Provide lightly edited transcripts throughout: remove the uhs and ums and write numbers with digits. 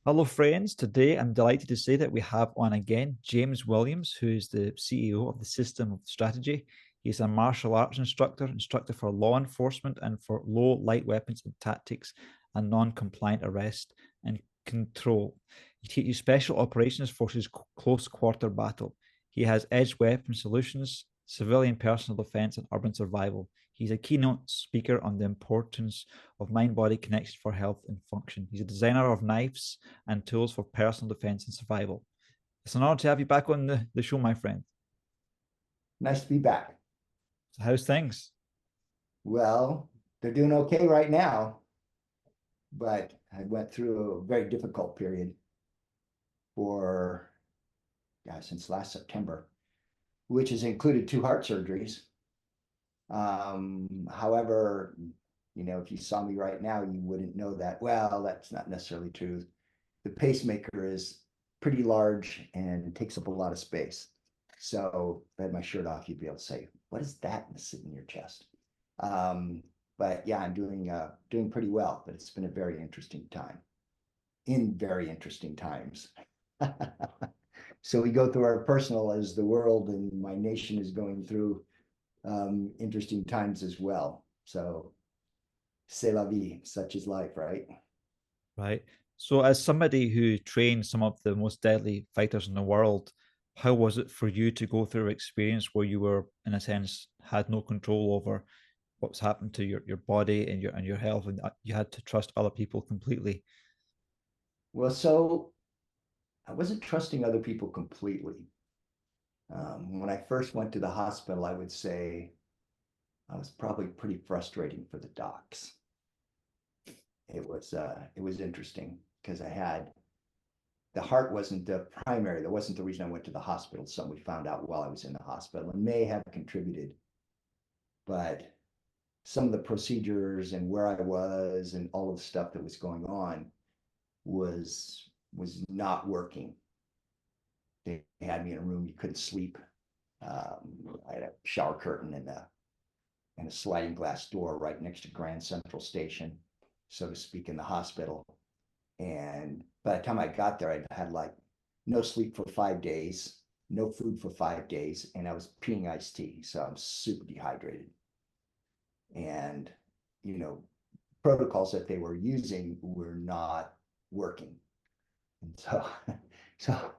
Hello, friends. Today, I'm delighted to say that we have on again James Williams, who's the CEO of the System of Strategy. He's a martial arts instructor for law enforcement and for low light weapons and tactics and non-compliant arrest and control. He teaches special operations forces close quarter battle. He has edge weapon solutions, civilian personal defense, and urban survival. He's a keynote speaker on the importance of mind body connection for health and function. He's a designer of knives and tools for personal defense and survival. It's an honor to have you back on the show, my friend. Nice to be back. So how's things? Well, they're doing okay right now, but I went through a very difficult period for, since last September, which has included two heart surgeries. However, if you saw me right now, you wouldn't know that. Well, that's not necessarily true. The pacemaker is pretty large and takes up a lot of space. So if I had my shirt off, you'd be able to say, what is that sitting in your chest? But yeah, I'm doing pretty well, but it's been a very interesting time in very interesting times. So we go through our personal as the world and my nation is going through interesting times as well. So c'est la vie, such is life, right? Right. So, as somebody who trained some of the most deadly fighters in the world, how was it for you to go through an experience where you were, in a sense, had no control over what's happened to your body and your health, and you had to trust other people completely? Well, so I wasn't trusting other people completely. When I first went to the hospital, I would say I was probably pretty frustrating for the docs. It was interesting because I had the heart wasn't the primary. That wasn't the reason I went to the hospital. Something we found out while I was in the hospital and may have contributed, but some of the procedures and where I was and all of the stuff that was going on was not working. They had me in a room you couldn't sleep. I had a shower curtain and a sliding glass door right next to Grand Central Station, so to speak, in the hospital. And by the time I got there, I'd had like no sleep for 5 days, no food for 5 days, and I was peeing iced tea. So I'm super dehydrated. And, you know, protocols that they were using were not working. And so, so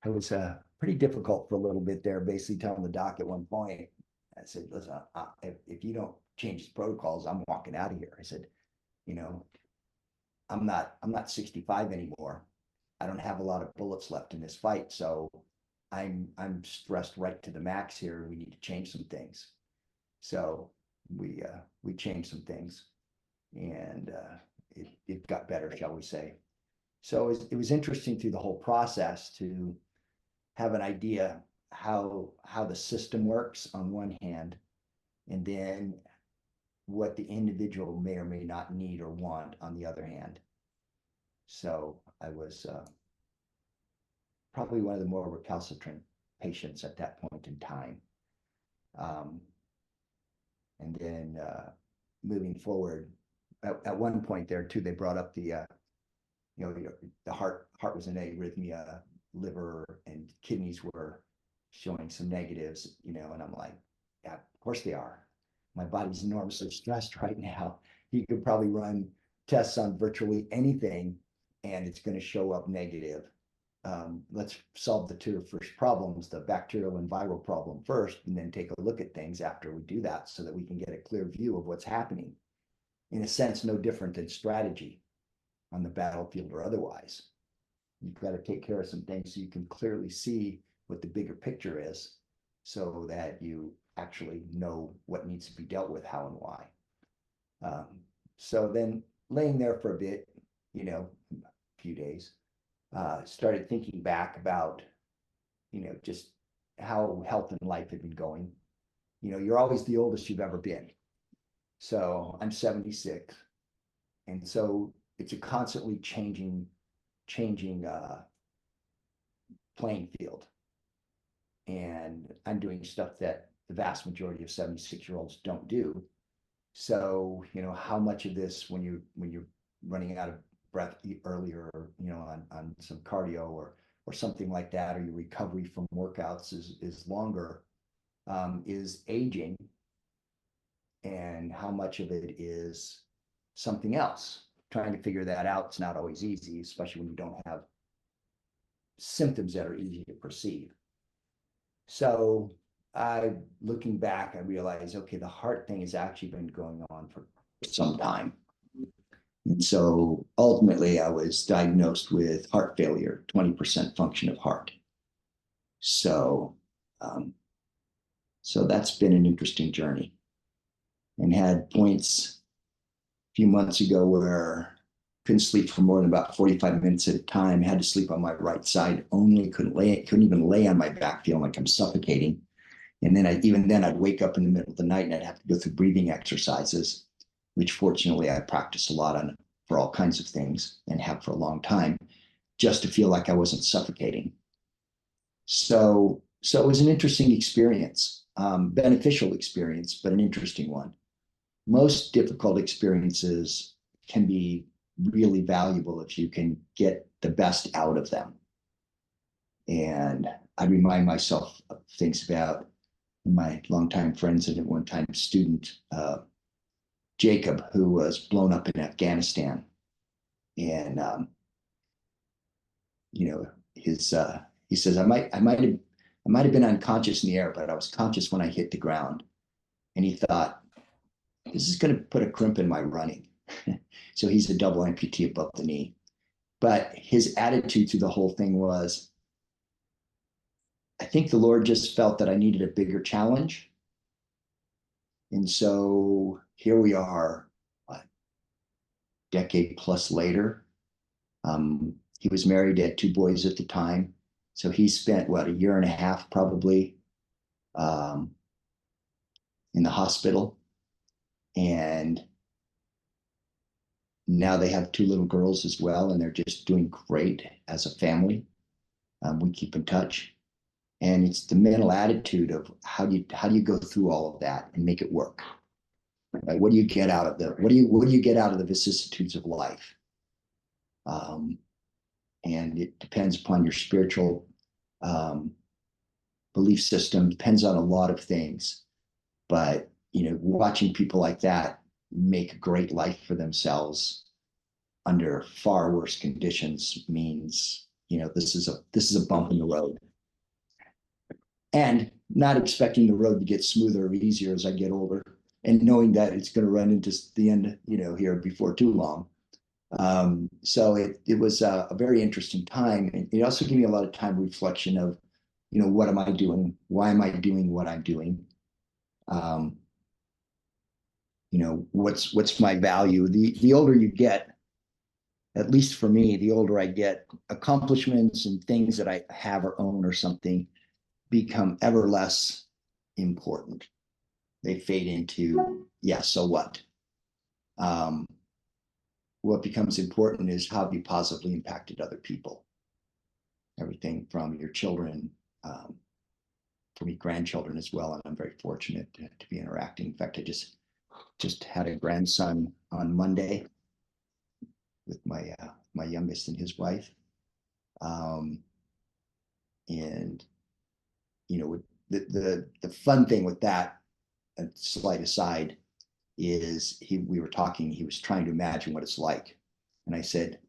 it was pretty difficult for a little bit there, basically telling the doc at one point, I said, listen, if you don't change the protocols, I'm walking out of here. I said, you know, I'm not 65 anymore. I don't have a lot of bullets left in this fight, so I'm stressed right to the max here. We need to change some things. So we changed some things, and it got better, shall we say? So it was interesting through the whole process to have an idea how the system works on one hand, and then what the individual may or may not need or want on the other hand. So I was probably one of the more recalcitrant patients at that point in time. Um, and then moving forward, at one point there too, they brought up the heart was in arrhythmia, liver and kidneys were showing some negatives, and I'm like, yeah, of course they are. My body's enormously stressed right now. You could probably run tests on virtually anything and it's going to show up negative. Let's solve the two first problems, the bacterial and viral problem first, and then take a look at things after we do that so that we can get a clear view of what's happening. In a sense, no different than strategy on the battlefield or otherwise. You've got to take care of some things so you can clearly see what the bigger picture is so that you actually know what needs to be dealt with, how and why. So then laying there for a bit, a few days, started thinking back about, just how health and life had been going. You're always the oldest you've ever been. So I'm 76. And so it's a constantly changing playing field. And I'm doing stuff that the vast majority of 76-year-olds don't do. So, how much of this when you're running out of breath earlier, on some cardio or something like that, or your recovery from workouts is longer, is aging, and how much of it is something else. Trying to figure that out is not always easy, especially when you don't have symptoms that are easy to perceive. So looking back, I realized, okay, the heart thing has actually been going on for some time. And so ultimately, I was diagnosed with heart failure, 20% function of heart. So, so that's been an interesting journey, and had points a few months ago where couldn't sleep for more than about 45 minutes at a time, had to sleep on my right side only, couldn't even lay on my back, feeling like I'm suffocating. And then I'd wake up in the middle of the night and I'd have to go through breathing exercises, which fortunately I practice a lot on for all kinds of things and have for a long time, just to feel like I wasn't suffocating. So it was an interesting experience, beneficial experience, but an interesting one. Most difficult experiences can be really valuable if you can get the best out of them. And I remind myself of things about my longtime friends and at one time student, Jacob, who was blown up in Afghanistan. And, he says, I might have been unconscious in the air, but I was conscious when I hit the ground. And he thought, this is going to put a crimp in my running. So he's a double amputee above the knee. But his attitude through the whole thing was, I think the Lord just felt that I needed a bigger challenge. And so here we are, a decade plus later. He was married, had 2 boys at the time. So he spent, a year and a half probably in the hospital. And now they have 2 little girls as well, and they're just doing great as a family. We keep in touch. And it's the mental attitude of how do you go through all of that and make it work? Right? What do you get out of what do you get out of the vicissitudes of life? And it depends upon your spiritual belief system, depends on a lot of things. But watching people like that make a great life for themselves under far worse conditions means this is a bump in the road. And not expecting the road to get smoother or easier as I get older, and knowing that it's going to run into the end, here before too long. So it was a very interesting time. And it also gave me a lot of time reflection of, what am I doing? Why am I doing what I'm doing? What's my value? The older you get, at least for me, the older I get, accomplishments and things that I have or own or something become ever less important. They fade into, yeah, so what? What becomes important is how have you positively impacted other people? Everything from your children, for me, grandchildren as well. And I'm very fortunate to be interacting. In fact, I just had a grandson on Monday with my youngest and his wife. And the fun thing with that, a slight aside, is we were talking. He was trying to imagine what it's like, and I said,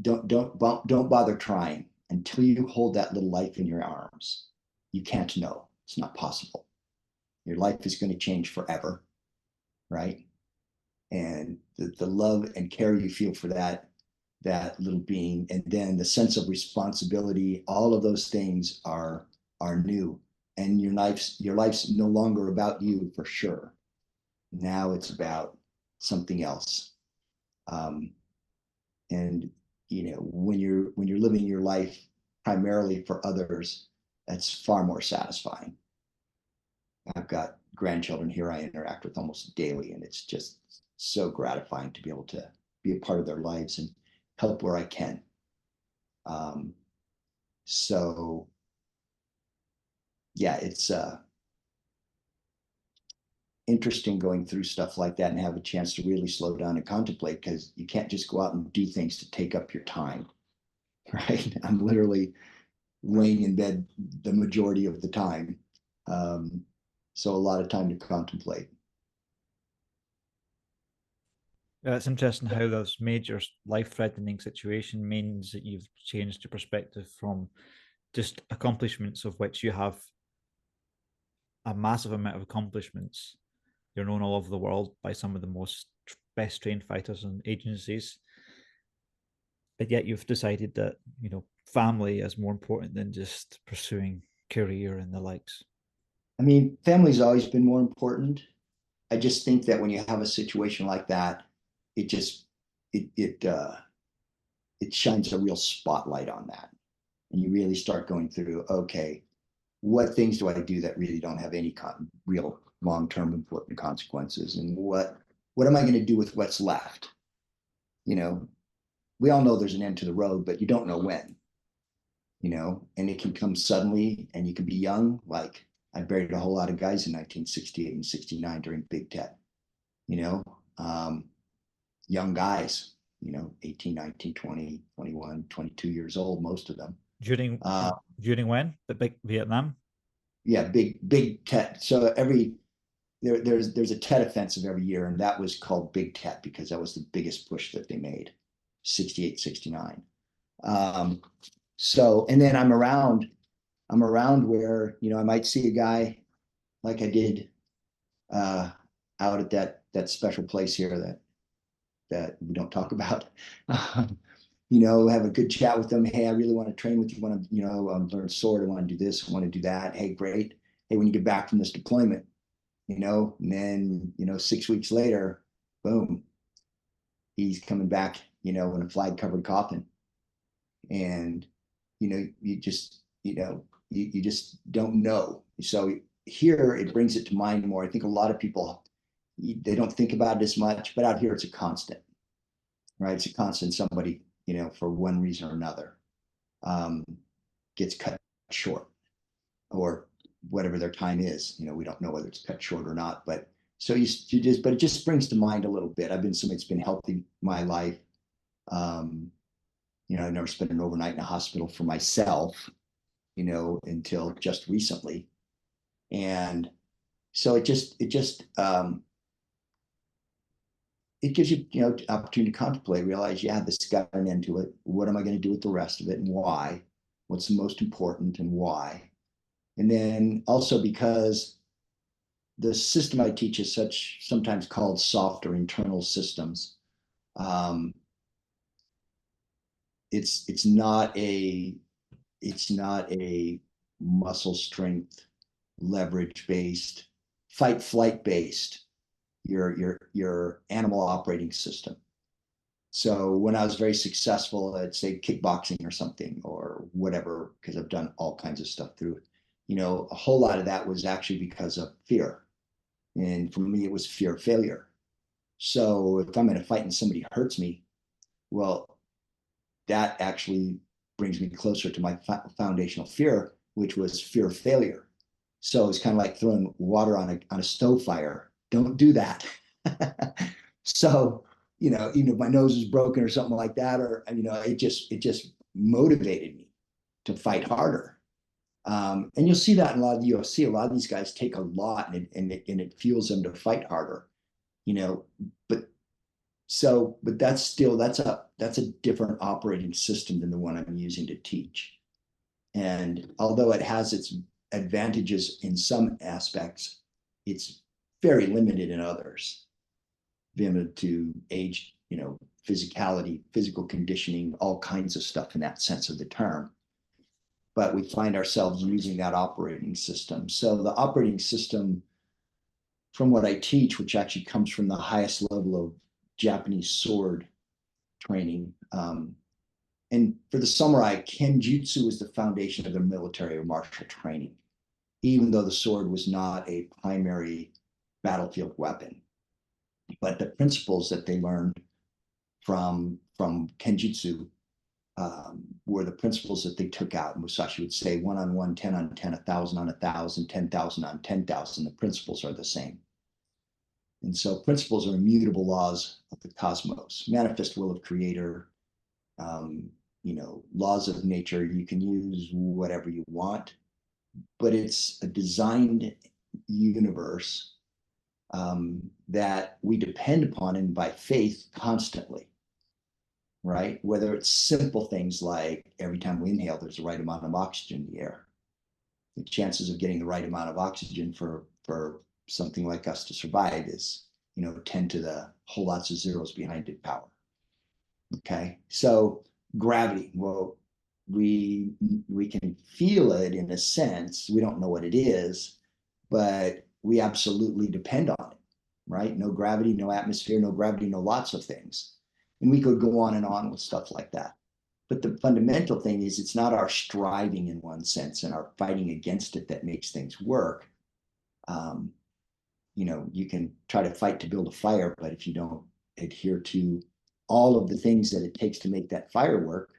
don't bother trying until you hold that little life in your arms. You can't know. It's not possible. Your life is going to change forever, right? And the love and care you feel for that little being, and then the sense of responsibility, all of those things are new. And your life's no longer about you, for sure. Now it's about something else. And when you're living your life primarily for others, that's far more satisfying. I've got grandchildren here I interact with almost daily, and it's just so gratifying to be able to be a part of their lives and help where I can. So yeah, interesting going through stuff like that and have a chance to really slow down and contemplate, because you can't just go out and do things to take up your time, right? I'm literally laying in bed the majority of the time. So a lot of time to contemplate. It's interesting how this major life-threatening situation means that you've changed your perspective from just accomplishments, of which you have a massive amount of accomplishments. You're known all over the world by some of the most best trained fighters and agencies, but yet you've decided that, you know, family is more important than just pursuing career and the likes. I mean, family's always been more important. I just think that when you have a situation like that, it just it it it shines a real spotlight on that, and you really start going through, okay, what things do I do that really don't have any real long-term important consequences, and what am I going to do with what's left? You know, we all know there's an end to the road, but you don't know when. You know, and it can come suddenly, and you can be young. Like, I buried a whole lot of guys in 1968 and 69 during Big Tet. You know, young guys, you know, 18, 19, 20, 21, 22 years old, most of them. During during when? The big Vietnam? Yeah, big Tet. So there's a Tet offensive every year, and that was called Big Tet because that was the biggest push that they made, 68, 69. So, and then I'm around where, you know, I might see a guy like I did out at that special place here that we don't talk about. You know, have a good chat with them. Hey, I really want to train with you. Want to, you know, learn sword. I want to do this. I want to do that. Hey, great. Hey, when you get back from this deployment, you know, and then, you know, 6 weeks later, boom, he's coming back, you know, in a flag covered coffin. And, you know, you just, you know, you just don't know. So here it brings it to mind more. I think a lot of people, they don't think about it as much, but out here it's a constant, right? It's a constant. Somebody, you know, for one reason or another, gets cut short, or whatever their time is. You know, we don't know whether it's cut short or not, but so you just, but it just brings to mind a little bit. I've been somebody that's been healthy my life. You know, I've never spent an overnight in a hospital for myself, you know, until just recently. And so it gives you, you know, opportunity to contemplate, realize, yeah, this got an end to it. What am I going to do with the rest of it, and why? What's the most important, and why? And then also, because the system I teach is such, sometimes called soft or internal systems. Um, it's not a muscle strength, leverage based, fight flight based, your animal operating system. So when I was very successful at, say, kickboxing or something or whatever, because I've done all kinds of stuff through it, you know, a whole lot of that was actually because of fear. And for me, it was fear of failure. So if I'm in a fight and somebody hurts me, well, that actually brings me closer to my foundational fear, which was fear of failure. So it's kind of like throwing water on a stove fire. Don't do that. So, you know, even if my nose is broken or something like that, or, you know, it just motivated me to fight harder. And you'll see that in a lot of the UFC. A lot of these guys take a lot, and it fuels them to fight harder, you know. But so, but that's a different operating system than the one I'm using to teach. And although it has its advantages in some aspects, it's very limited in others. Being able to age, you know, physicality, physical conditioning, all kinds of stuff in that sense of the term. But we find ourselves using that operating system. So the operating system from what I teach, which actually comes from the highest level of Japanese sword training. And for the samurai, kenjutsu is the foundation of their military or martial training, even though the sword was not a primary battlefield weapon. But the principles that they learned from kenjutsu were the principles that they took out. Musashi would say 1 on 1, 10 on 10, 1,000 on 1,000, 10,000 on 10,000. The principles are the same. And so principles are immutable laws of the cosmos, manifest will of creator, laws of nature. You can use whatever you want, but it's a designed universe that we depend upon and by faith constantly, right? Whether it's simple things like every time we inhale, there's the right amount of oxygen in the air. The chances of getting the right amount of oxygen for something like us to survive is, 10 to the whole lots of zeros behind it power. Okay. So gravity, well, we can feel it in a sense. We don't know what it is, but we absolutely depend on it, right? No gravity, no atmosphere, no gravity, no lots of things. And we could go on and on with stuff like that. But the fundamental thing is it's not our striving in one sense and our fighting against it that makes things work. You can try to fight to build a fire, but if you don't adhere to all of the things that it takes to make that fire work,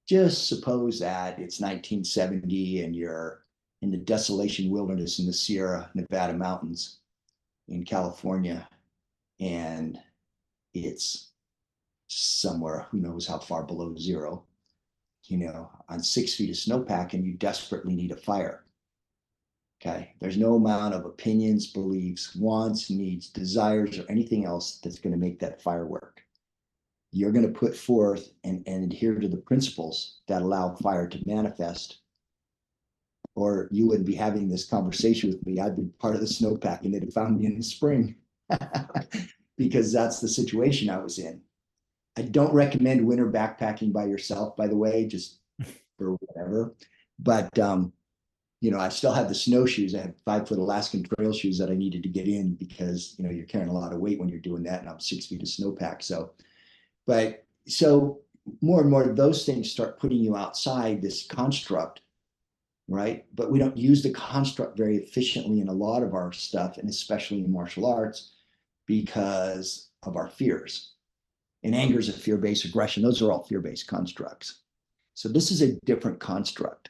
just suppose that it's 1970 and you're in the desolation wilderness in the Sierra Nevada mountains in California, and it's somewhere, who knows how far below zero, on 6 feet of snowpack, and you desperately need a fire. Okay. There's no amount of opinions, beliefs, wants, needs, desires, or anything else that's going to make that fire work. You're going to put forth and adhere to the principles that allow fire to manifest, or you wouldn't be having this conversation with me. I'd be part of the snowpack and they'd have found me in the spring because that's the situation I was in. I don't recommend winter backpacking by yourself, by the way, just for whatever. But I still have the snowshoes. I have 5-foot Alaskan trail shoes that I needed to get in because you're carrying a lot of weight when you're doing that, and I'm 6 feet of snowpack. So more and more those things start putting you outside this construct, right? But we don't use the construct very efficiently in a lot of our stuff, and especially in martial arts, because of our fears. And anger is a fear-based aggression. Those are all fear-based constructs. So this is a different construct.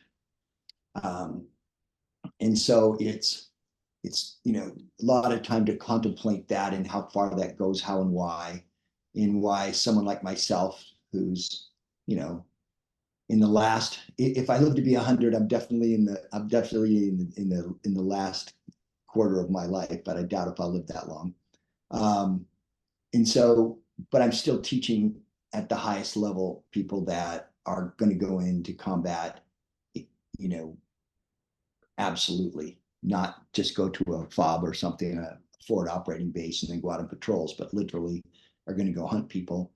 And so it's a lot of time to contemplate that and how far that goes, how and why someone like myself, who's in the last, if I live to be 100, I'm definitely in the last quarter of my life, but I doubt if I'll live that long. And so, but I'm still teaching at the highest level people that are going to go into combat, absolutely, not just go to a FOB or something, a forward operating base, and then go out on patrols, but literally are going to go hunt people.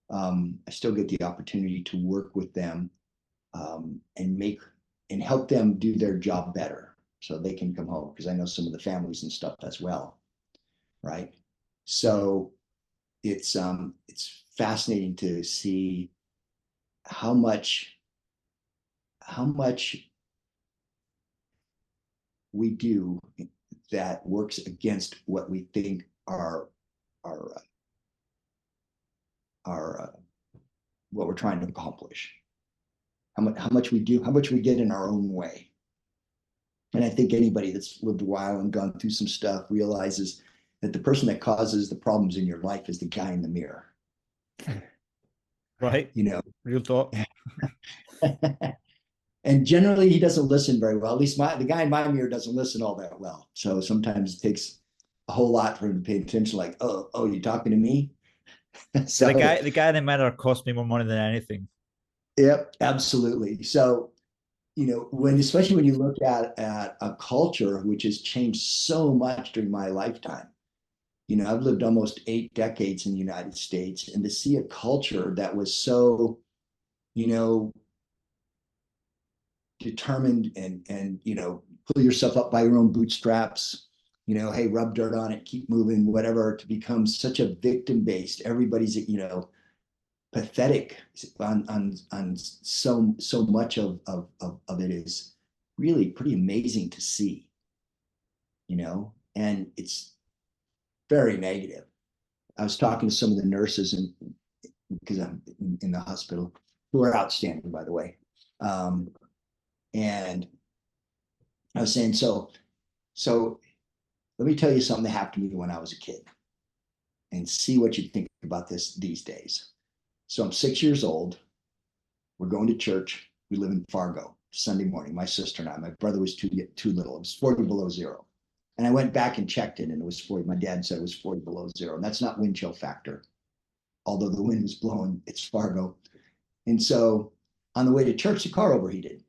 I still get the opportunity to work with them and help them do their job better so they can come home, because I know some of the families and stuff as well, right? So it's fascinating to see how much we do that works against what we think are what we're trying to accomplish. How much we get in our own way. And I think anybody that's lived a while and gone through some stuff realizes that the person that causes the problems in your life is the guy in the mirror. Right. Real talk. And generally he doesn't listen very well. At least the guy in my mirror doesn't listen all that well. So sometimes it takes a whole lot for him to pay attention, like, oh, you talking to me? So the guy in the mirror cost me more money than anything. Yep, absolutely. So, especially when you look at a culture which has changed so much during my lifetime. I've lived almost 8 decades in the United States, and to see a culture that was so, determined and pull yourself up by your own bootstraps, hey, rub dirt on it, keep moving, whatever, to become such a victim-based, everybody's, pathetic on so much of it is really pretty amazing to see, and it's very negative. I was talking to some of the nurses, and because I'm in the hospital, who are outstanding, by the way, and I was saying, so Let me tell you something that happened to me when I was a kid and see what you think about this these days. So I'm 6 years old. We're going to church. We live in Fargo. Sunday morning, my sister and I. My brother was too little. It was 40 below zero. And I went back and checked it, and it was 40. My dad said it was 40 below zero. And that's not wind chill factor. Although the wind was blowing, it's Fargo. And so on the way to church, the car overheated.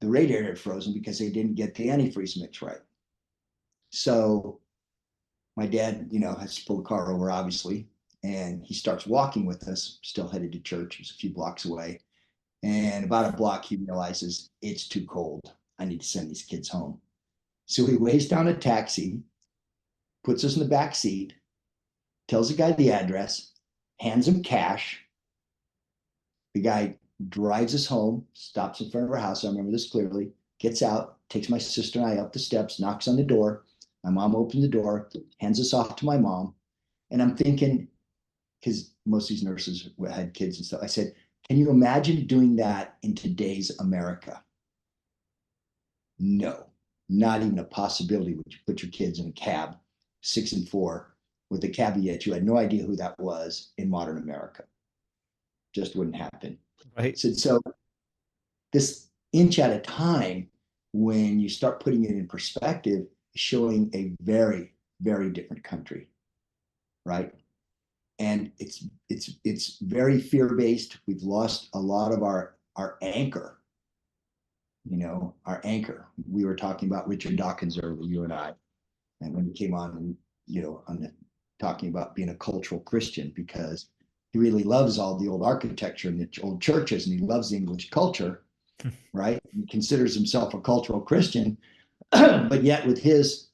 The radiator had frozen because they didn't get the antifreeze mix right. So my dad, has to pull the car over, obviously. And he starts walking with us, still headed to church. It was a few blocks away. And about a block, he realizes it's too cold. I need to send these kids home. So he waves down a taxi, puts us in the back seat, tells the guy the address, hands him cash. The guy drives us home, stops in front of our house. I remember this clearly, gets out, takes my sister and I up the steps, knocks on the door. My mom opens the door, hands us off to my mom. And I'm thinking, because most of these nurses had kids and stuff, I said, can you imagine doing that in today's America? No, not even a possibility. Would you put your kids in a cab, 6 and 4, with a caveat you had no idea who that was in modern America? Just wouldn't happen. Right. So this inch at a time, when you start putting it in perspective, is showing a very, very different country, right? And it's very fear-based. We've lost a lot of our anchor, our anchor. We were talking about Richard Dawkins earlier, you and I, and when he came on and, talking about being a cultural Christian, because he really loves all the old architecture and the old churches, and he loves the English culture, right? He considers himself a cultural Christian, but yet with his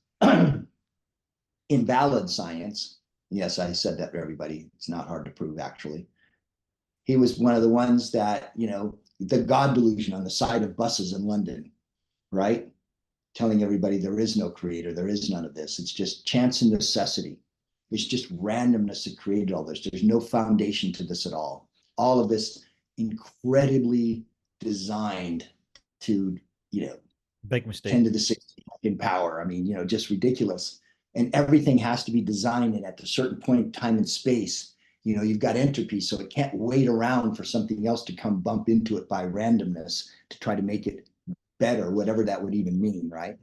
invalid science, yes, I said that to everybody. It's not hard to prove, actually. He was one of the ones that, the God delusion on the side of buses in London, right? Telling everybody there is no creator, there is none of this. It's just chance and necessity. It's just randomness that created all this. There's no foundation to this at all. All of this incredibly designed to, Big mistake. 10 to the 60 in power. I mean, just ridiculous. And everything has to be designed, and at a certain point in time and space, you've got entropy, so it can't wait around for something else to come bump into it by randomness to try to make it better, whatever that would even mean, right?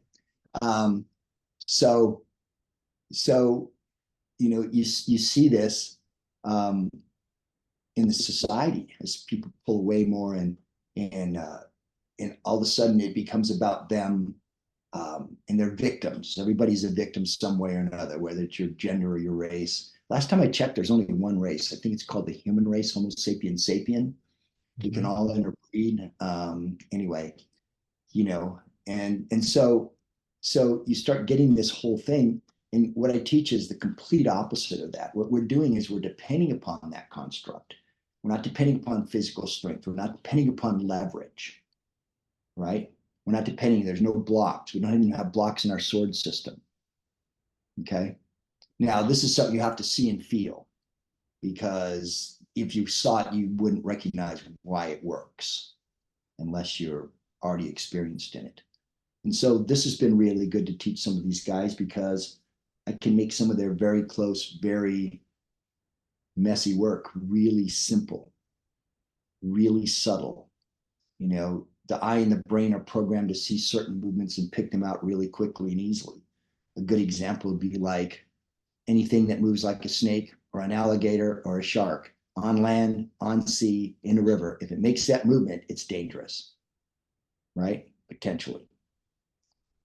So you see this in the society as people pull away more, and all of a sudden it becomes about them, and they're victims. Everybody's a victim some way or another, whether it's your gender or your race. Last time I checked, there's only one race. I think it's called the human race, Homo sapiens sapien. We can all interbreed. Anyway, and so you start getting this whole thing. And what I teach is the complete opposite of that. What we're doing is we're depending upon that construct. We're not depending upon physical strength. We're not depending upon leverage, right? We're not depending, there's no blocks. We don't even have blocks in our sword system. Okay. Now, this is something you have to see and feel, because if you saw it, you wouldn't recognize why it works unless you're already experienced in it. And so this has been really good to teach some of these guys, because I can make some of their very close, very messy work really simple, really subtle. The eye and the brain are programmed to see certain movements and pick them out really quickly and easily. A good example would be like anything that moves like a snake or an alligator or a shark, on land, on sea, in a river. If it makes that movement, it's dangerous, right? Potentially.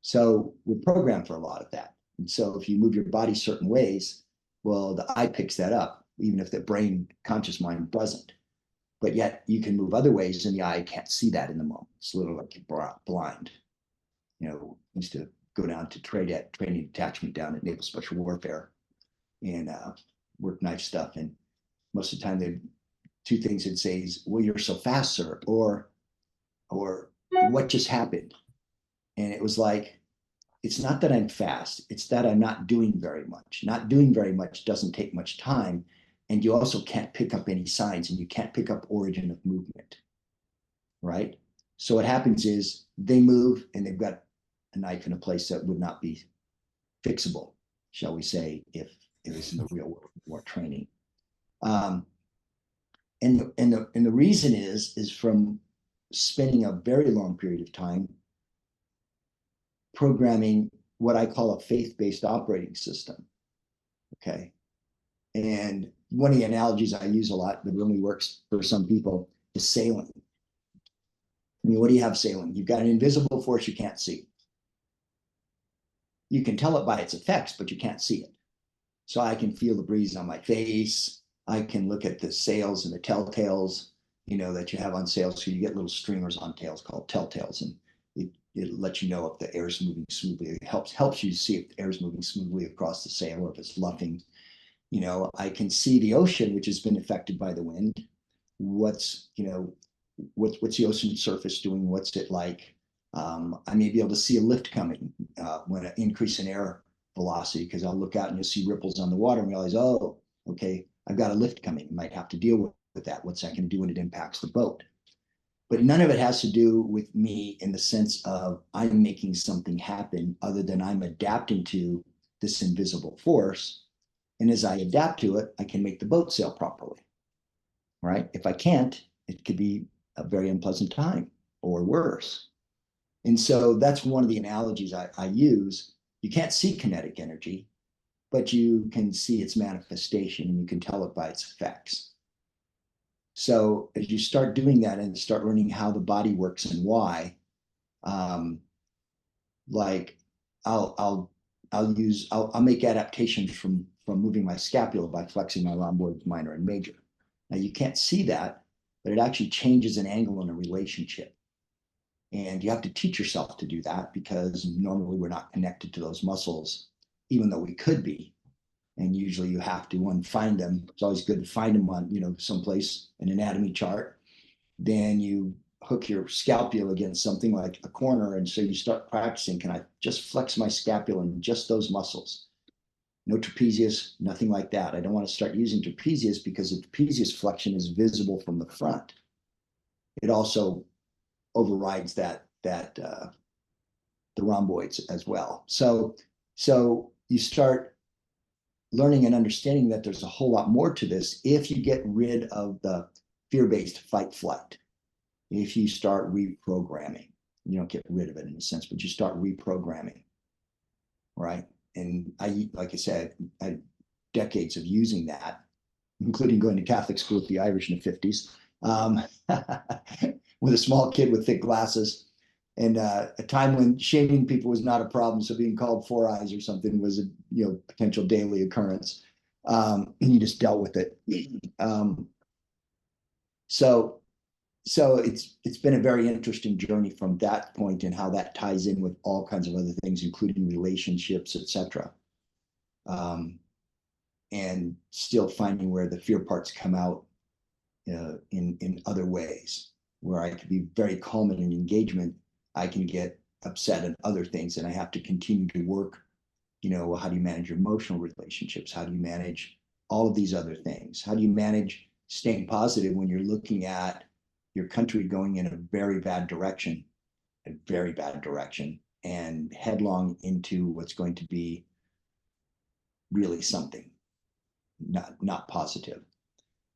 So we're programmed for a lot of that. And so if you move your body certain ways, well, the eye picks that up, even if the brain, conscious mind doesn't. But yet you can move other ways and the eye can't see that in the moment. It's a little like you're blind. Used to go down to training detachment down at Naval Special Warfare and work knife stuff. And most of the time, the two things they'd say is, well, you're so fast, sir, or what just happened? And it was like, it's not that I'm fast, it's that I'm not doing very much. Not doing very much doesn't take much time. And you also can't pick up any signs, and you can't pick up origin of movement, right? So what happens is they move and they've got a knife in a place that would not be fixable, shall we say, if it was in the real world, more training. And the reason is from spending a very long period of time programming what I call a faith-based operating system. Okay. And one of the analogies I use a lot that really works for some people is sailing. I mean, what do you have sailing? You've got an invisible force you can't see. You can tell it by its effects, but you can't see it. So I can feel the breeze on my face. I can look at the sails and the telltales, that you have on sails. So you get little streamers on tails called telltales, and it lets you know if the air is moving smoothly. It helps you see if the air is moving smoothly across the sail or if it's luffing. I can see the ocean, which has been affected by the wind. What's the ocean surface doing? What's it like? I may be able to see a lift coming when an increase in air velocity, because I'll look out and you'll see ripples on the water and realize, oh, okay, I've got a lift coming. I might have to deal with that. What's that going to do when it impacts the boat? But none of it has to do with me in the sense of I'm making something happen, other than I'm adapting to this invisible force. And as I adapt to it, I can make the boat sail properly, right? If I can't, it could be a very unpleasant time or worse. And so that's one of the analogies I use. You can't see kinetic energy, but you can see its manifestation and you can tell it by its effects. So as you start doing that and start learning how the body works and why, like I'll make adaptations from moving my scapula by flexing my rhomboids minor and major. Now you can't see that, but it actually changes an angle in a relationship. And you have to teach yourself to do that, because normally we're not connected to those muscles, even though we could be. And usually you have to find them. It's always good to find them on, someplace, an anatomy chart. Then you hook your scapula against something like a corner. And so you start practicing, can I just flex my scapula in just those muscles? No trapezius, nothing like that. I don't want to start using trapezius, because the trapezius flexion is visible from the front. It also overrides the rhomboids as well. So you start learning and understanding that there's a whole lot more to this if you get rid of the fear-based fight flight. If you start reprogramming, you don't get rid of it in a sense, but you start reprogramming, right? And like I said, I had decades of using that, including going to Catholic school with the Irish in the 50s, with a small kid with thick glasses, and a time when shaming people was not a problem. So being called Four Eyes or something was a potential daily occurrence, and you just dealt with it. So it's been a very interesting journey from that point, and how that ties in with all kinds of other things, including relationships, etc. And still finding where the fear parts come out in other ways, where I could be very calm in an engagement, I can get upset at other things, and I have to continue to work. How do you manage your emotional relationships? How do you manage all of these other things? How do you manage staying positive when you're looking at your country going in a very bad direction, and headlong into what's going to be really something not positive?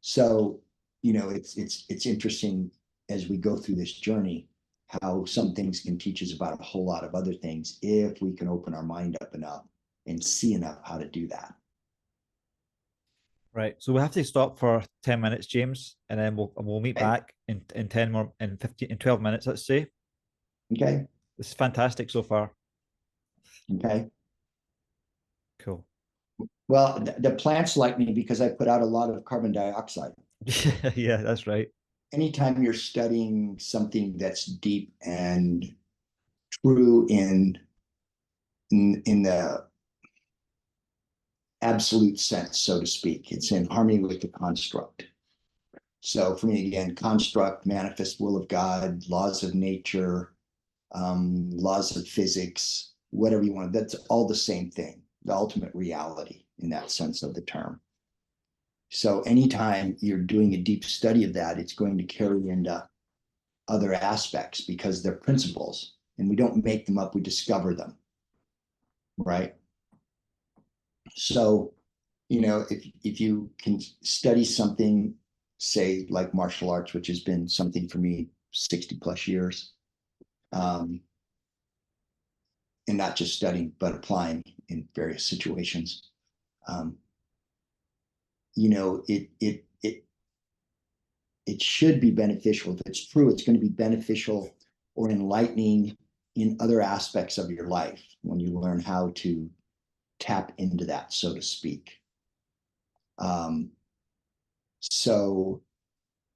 So it's interesting as we go through this journey, how some things can teach us about a whole lot of other things if we can open our mind up enough and see enough how to do that. Right. So we have to stop for 10 minutes, James, and then we'll meet back in 10 more, in 12 minutes, let's say. Okay. This is fantastic so far. Okay. Cool. Well, the plants like me because I put out a lot of carbon dioxide. Yeah, that's right. Anytime you're studying something that's deep and true in the absolute sense, so to speak, it's in harmony with the construct. So for me, again, construct, manifest will of God, laws of nature, laws of physics, whatever you want, that's all the same thing, the ultimate reality in that sense of the term. So anytime you're doing a deep study of that, it's going to carry into other aspects, because they're principles, and we don't make them up, we discover them, right? So, if you can study something, say like martial arts, which has been something for me 60 plus years, and not just studying, but applying in various situations, um, it should be beneficial. If it's true, it's going to be beneficial or enlightening in other aspects of your life when you learn how to tap into that, so to speak. So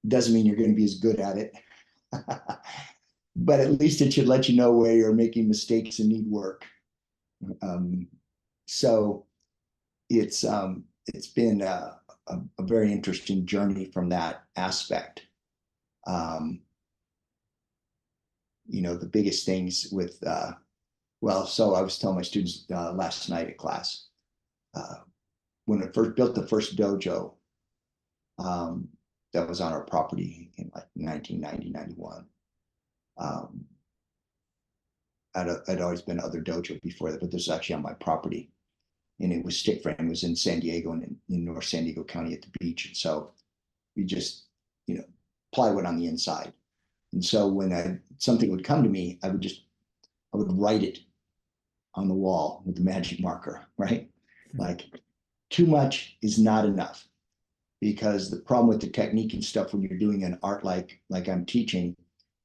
doesn't mean you're going to be as good at it, but at least it should let you know where you're making mistakes and need work. So it's been a very interesting journey from that aspect. The biggest things with so I was telling my students last night at class, when I first built the first dojo, that was on our property in like 1990, 91. I'd always been other dojo before that, but this was actually on my property. And it was stick frame. It was in San Diego and in North San Diego County at the beach. And so we just, plywood on the inside. And so when something would come to me, I would write it on the wall with the magic marker, right? Like, too much is not enough, because the problem with the technique and stuff when you're doing an art like I'm teaching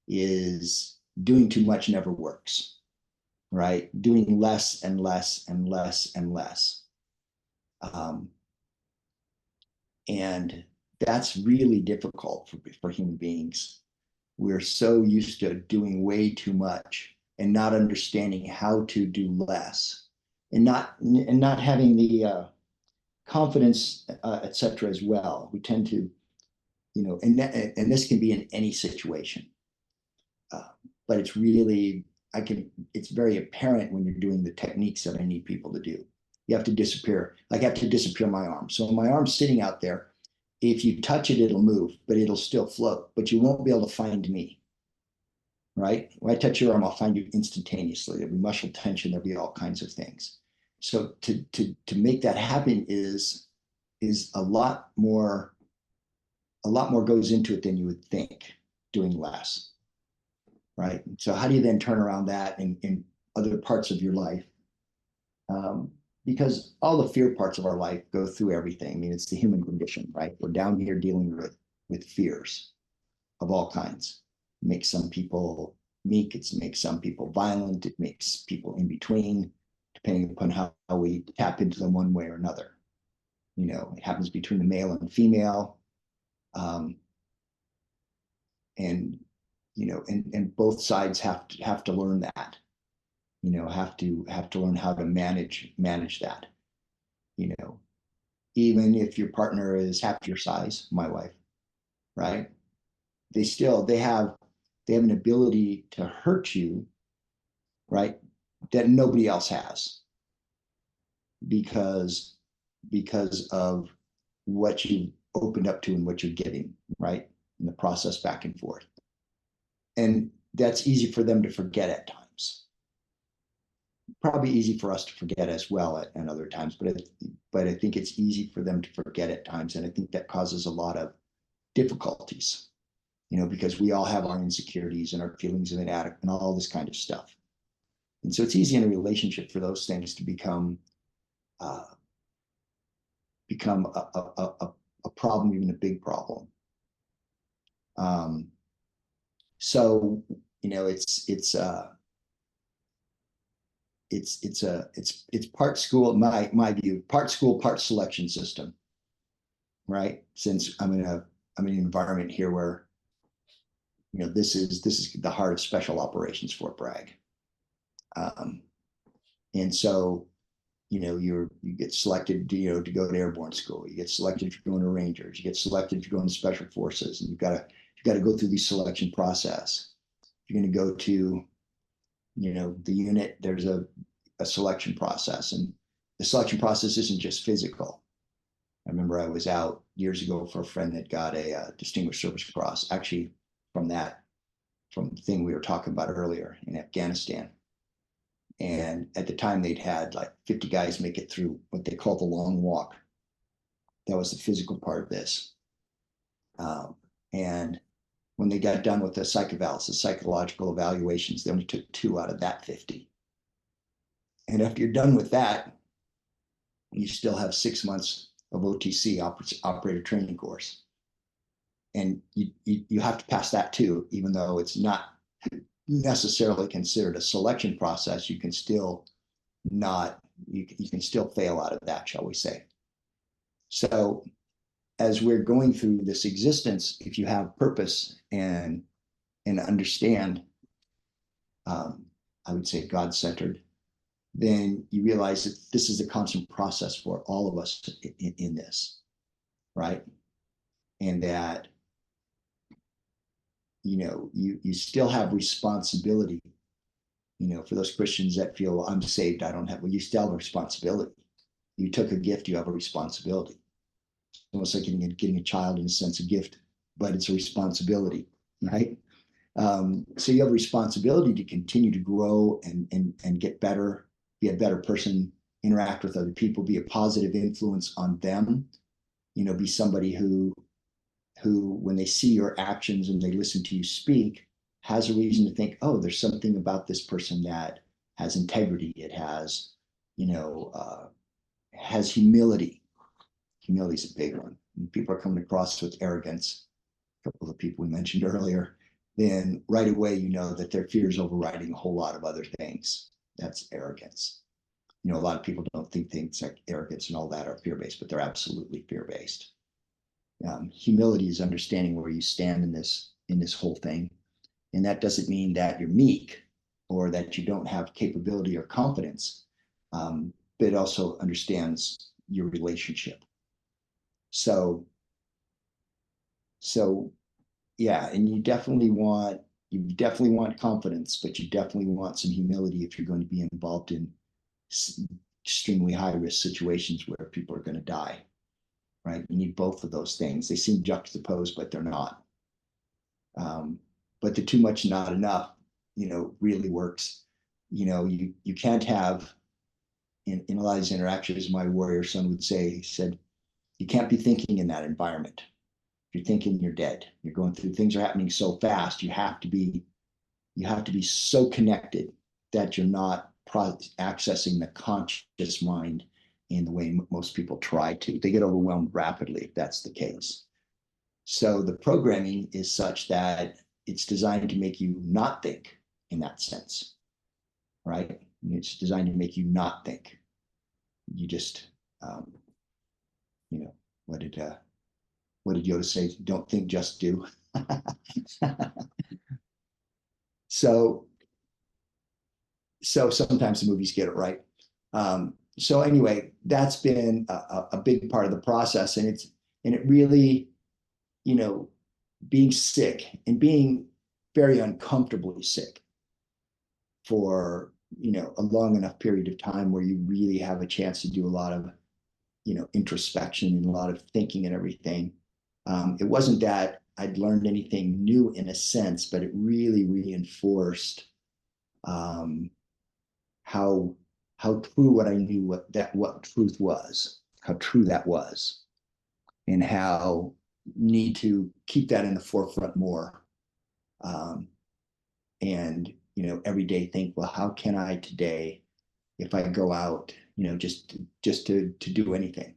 is doing too much never works, right? Doing less and less and less and less. And that's really difficult for human beings. We're so used to doing way too much and not understanding how to do less, and not having the confidence, et cetera, as well. We tend to, and this can be in any situation, but it's really, it's very apparent when you're doing the techniques that I need people to do. You have to disappear, like I have to disappear my arm. So my arm's sitting out there. If you touch it, it'll move, but it'll still float, but you won't be able to find me, right? When I touch your arm, I'll find you instantaneously. There'll be muscle tension, there'll be all kinds of things. So to make that happen is a lot more goes into it than you would think, doing less, right? So how do you then turn around that in other parts of your life? Because all the fear parts of our life go through everything. I mean, it's the human condition, right? We're down here dealing with fears of all kinds. It makes some people meek, it makes some people violent, it makes people in between, depending upon how we tap into them one way or another. It happens between the male and female. And both sides have to learn that, have to learn how to manage that, even if your partner is half your size, my wife, right? They have an ability to hurt you, right, that nobody else has, because of what you opened up to and what you're getting, right, in the process back and forth. And that's easy for them to forget at times. Probably easy for us to forget as well at other times, but I think it's easy for them to forget at times, and I think that causes a lot of difficulties, because we all have our insecurities and our feelings of inadequate and all this kind of stuff. And so it's easy in a relationship for those things to become a problem, even a big problem. So it's part school, my view, part school, part selection system, right? Since I'm in an environment here where this is the heart of special operations Fort Bragg, and so you get selected to go to airborne school, you get selected if you're going to Rangers, you get selected if you're going to special forces, and you've got to go through the selection process. If you're going to go to the unit, there's a selection process, and the selection process isn't just physical. I remember I was out years ago for a friend that got a Distinguished Service Cross, actually from the thing we were talking about earlier in Afghanistan. And at the time, they'd had like 50 guys make it through what they call the long walk. That was the physical part of this. And when they got done with the psych evals, the psychological evaluations, they only took 2 out of that 50. And after you're done with that, you still have 6 months of OTC, operator training course. And you have to pass that too, even though it's not necessarily considered a selection process. You can still you can still fail out of that, shall we say. So as we're going through this existence, if you have purpose and understand, I would say God-centered, then you realize that this is a constant process for all of us in this, right? And that, you still have responsibility. For those Christians that feel, well, I'm saved, I don't have, well, you still have a responsibility. You took a gift, you have a responsibility. It's almost like getting a child in a sense of gift, but it's a responsibility, right? So you have a responsibility to continue to grow and get better, be a better person, interact with other people, be a positive influence on them, be somebody who when they see your actions and they listen to you speak, has a reason to think, oh, there's something about this person that has integrity. It has, has humility. Humility is a big one. When people are coming across with arrogance, a couple of people we mentioned earlier, then right away you know that their fear is overriding a whole lot of other things. That's arrogance. A lot of people don't think things like arrogance and all that are fear-based, but they're absolutely fear-based. Humility is understanding where you stand in this whole thing. And that doesn't mean that you're meek or that you don't have capability or confidence, but it also understands your relationship. So yeah, and you definitely want confidence, but you definitely want some humility if you're going to be involved in extremely high risk situations where people are going to die, right? You need both of those things. They seem juxtaposed, but they're not. But the too much, not enough, really works. You can't have, in a lot of these interactions, my warrior son would say, he said, you can't be thinking in that environment. If you're thinking, you're dead. You're going through, things are happening so fast. You have to be so connected that you're not accessing the conscious mind in the way most people try to. They get overwhelmed rapidly if that's the case. So the programming is such that it's designed to make you not think in that sense, right? It's designed to make you not think. You just, what did Yoda say? Don't think, just do. So sometimes the movies get it right. So anyway, that's been a big part of the process, and it really, being sick and being very uncomfortably sick for a long enough period of time where you really have a chance to do a lot of introspection and a lot of thinking and everything. It wasn't that I'd learned anything new in a sense, but it really reinforced how true what I knew what truth was, how true that was, and how need to keep that in the forefront more. And every day think, well, how can I today, if I go out, just to do anything,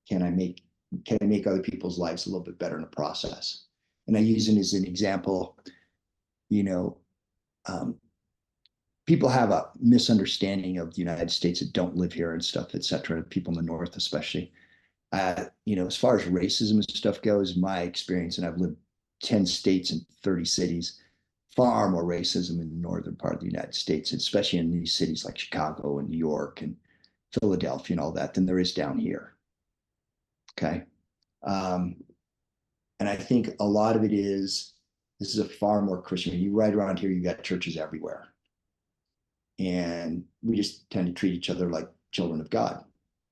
can I make other people's lives a little bit better in the process? And I use it as an example. People have a misunderstanding of the United States that don't live here and stuff, et cetera. People in the North, especially. As far as racism and stuff goes, my experience, and I've lived 10 states and 30 cities, far more racism in the northern part of the United States, especially in these cities like Chicago and New York and Philadelphia and all that, than there is down here. Okay. And I think a lot of it is, this is a far more Christian. You ride around here, you got churches everywhere. And we just tend to treat each other like children of God,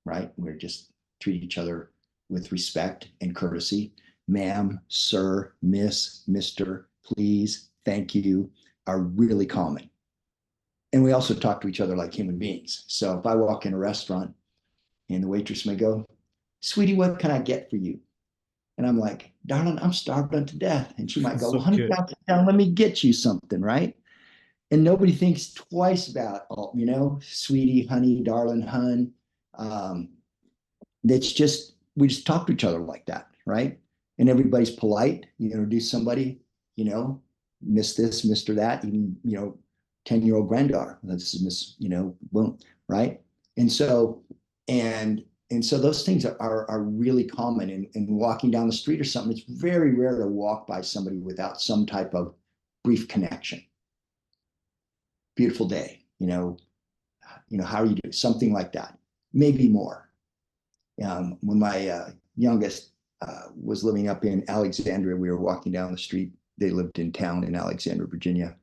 right? We're just treat each other with respect and courtesy. Ma'am, sir, miss, mister, please, thank you are really common. And we also talk to each other like human beings. So if I walk in a restaurant and the waitress may go, "Sweetie, what can I get for you?" And I'm like, "Darling, I'm starving to death." And she might go, So "Well, honey, cute. down, let me get you something," right? And nobody thinks twice about, oh, sweetie, honey, darling, hun. Um, that's just, we just talk to each other like that, right? And everybody's polite. You introduce somebody, you know, Miss this, Mr. that, even, 10-year-old granddaughter. This is Miss, boom, right? And so, and so those things are really common in walking down the street or something. It's very rare to walk by somebody without some type of brief connection. Beautiful day, how are you doing? Something like that, maybe more. When my youngest was living up in Alexandria, we were walking down the street. They lived in town in Alexandria, Virginia,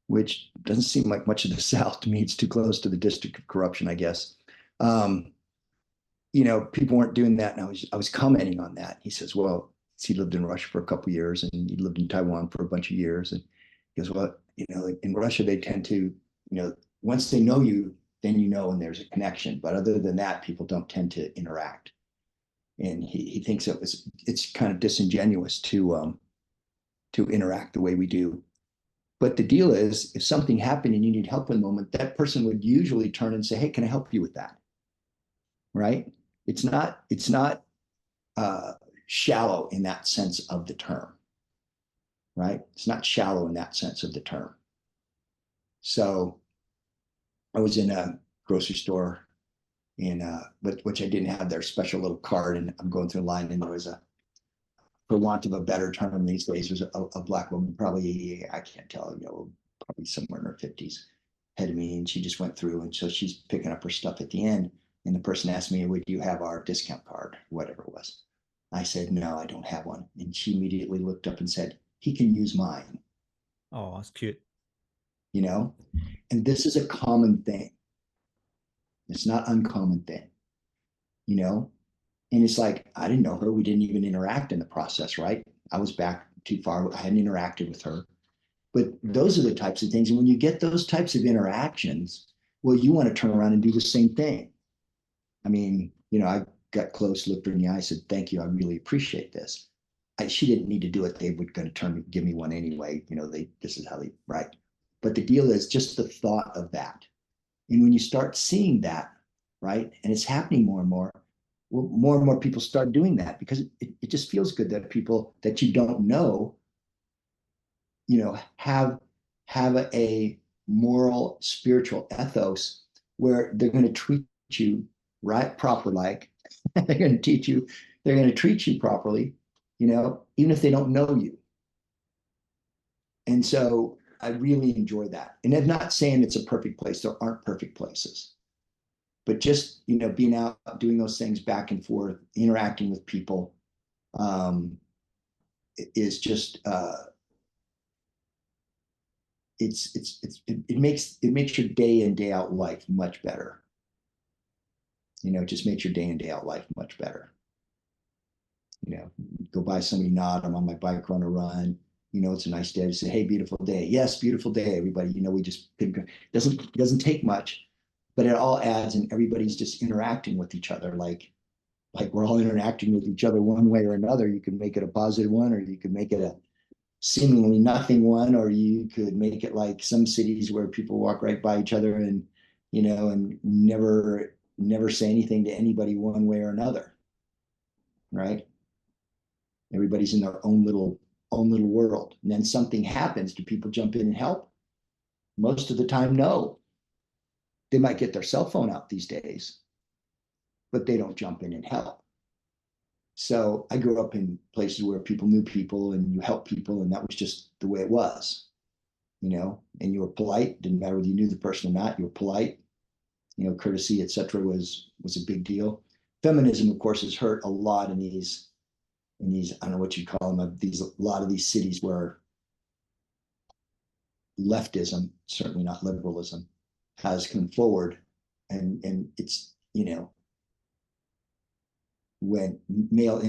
which doesn't seem like much of the South to me. It's too close to the district of corruption, I guess. Um, People weren't doing that, and I was commenting on that. He says, "Well, he lived in Russia for a couple of years, and he lived in Taiwan for a bunch of years." And he goes, "Well, in Russia, they tend to, once they know you, then and there's a connection. But other than that, people don't tend to interact." And he thinks it's kind of disingenuous to interact the way we do. But the deal is, if something happened and you need help in the moment, that person would usually turn and say, "Hey, can I help you with that?" Right? It's not shallow in that sense of the term, right? It's not shallow in that sense of the term. So I was in a grocery store which I didn't have their special little card, and I'm going through the line, and there was for want of a better term these days, was a black woman, probably, I can't tell, probably somewhere in her 50s, ahead of me, and she just went through, and so she's picking up her stuff at the end, and the person asked me, "Would you have our discount card?" Whatever it was. I said, "No, I don't have one." And she immediately looked up and said, "He can use mine," Oh, that's cute. you know? And this is a common thing. It's not uncommon thing, you know? And it's like, I didn't know her. We didn't even interact in the process, right? I was back too far. I hadn't interacted with her. But those are the types of things. And when you get those types of interactions, well, you want to turn around and do the same thing. I mean, I got close, looked her in the eye, said, "Thank you. I really appreciate this." She didn't need to do it. They were going to give me one anyway. This is how they, right. But the deal is just the thought of that. And when you start seeing that, right, and it's happening more and more, well, more and more people start doing that because it just feels good that people that you don't know, have a moral, spiritual ethos where they're going to treat you right, proper, like they're going to teach you, they're going to treat you properly, even if they don't know you. And so I really enjoy that. And I'm not saying it's a perfect place. There aren't perfect places. But just, being out, doing those things back and forth, interacting with people, is just, it makes your day in, day out life much better. It just makes your day in, day out life much better. Go by somebody, nod, "I'm on my bike, run a run. It's a nice day." To say, "Hey, beautiful day." Yes, beautiful day, everybody. We just doesn't take much, but it all adds, and everybody's just interacting with each other like we're all interacting with each other one way or another. You can make it a positive one, or you could make it a seemingly nothing one, or you could make it like some cities where people walk right by each other and and never say anything to anybody one way or another, right? Everybody's in their own little world, and then something happens. Do people jump in and help? Most of the time, no. They might get their cell phone out these days, but they don't jump in and help. So I grew up in places where people knew people and you help people, and that was just the way it was, and you were polite. Didn't matter whether you knew the person or not, you were polite. Courtesy, etc., was a big deal. Feminism, of course, has hurt a lot in these, I don't know what you call them, a lot of these cities where leftism, certainly not liberalism, has come forward, and it's, when male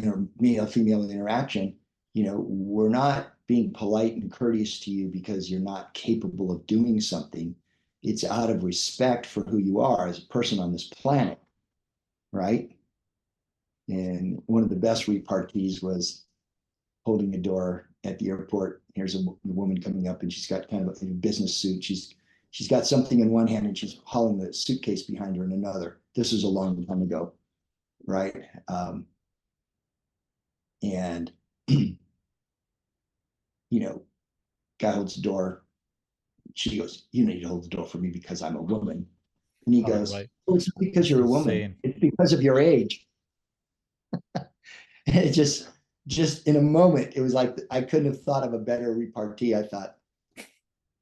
female interaction, we're not being polite and courteous to you because you're not capable of doing something. It's out of respect for who you are as a person on this planet, right? And one of the best repartees was holding a door at the airport. Here's a woman coming up, and she's got kind of a business suit. She's got something in one hand, and she's hauling the suitcase behind her in another. This was a long time ago, right? And guy holds the door. She goes, "You need to hold the door for me because I'm a woman." And he Oh, goes, right. "Oh, it's not because That's you're a woman. insane. It's because of your age." And it just in a moment, it was like I couldn't have thought of a better repartee. I thought, if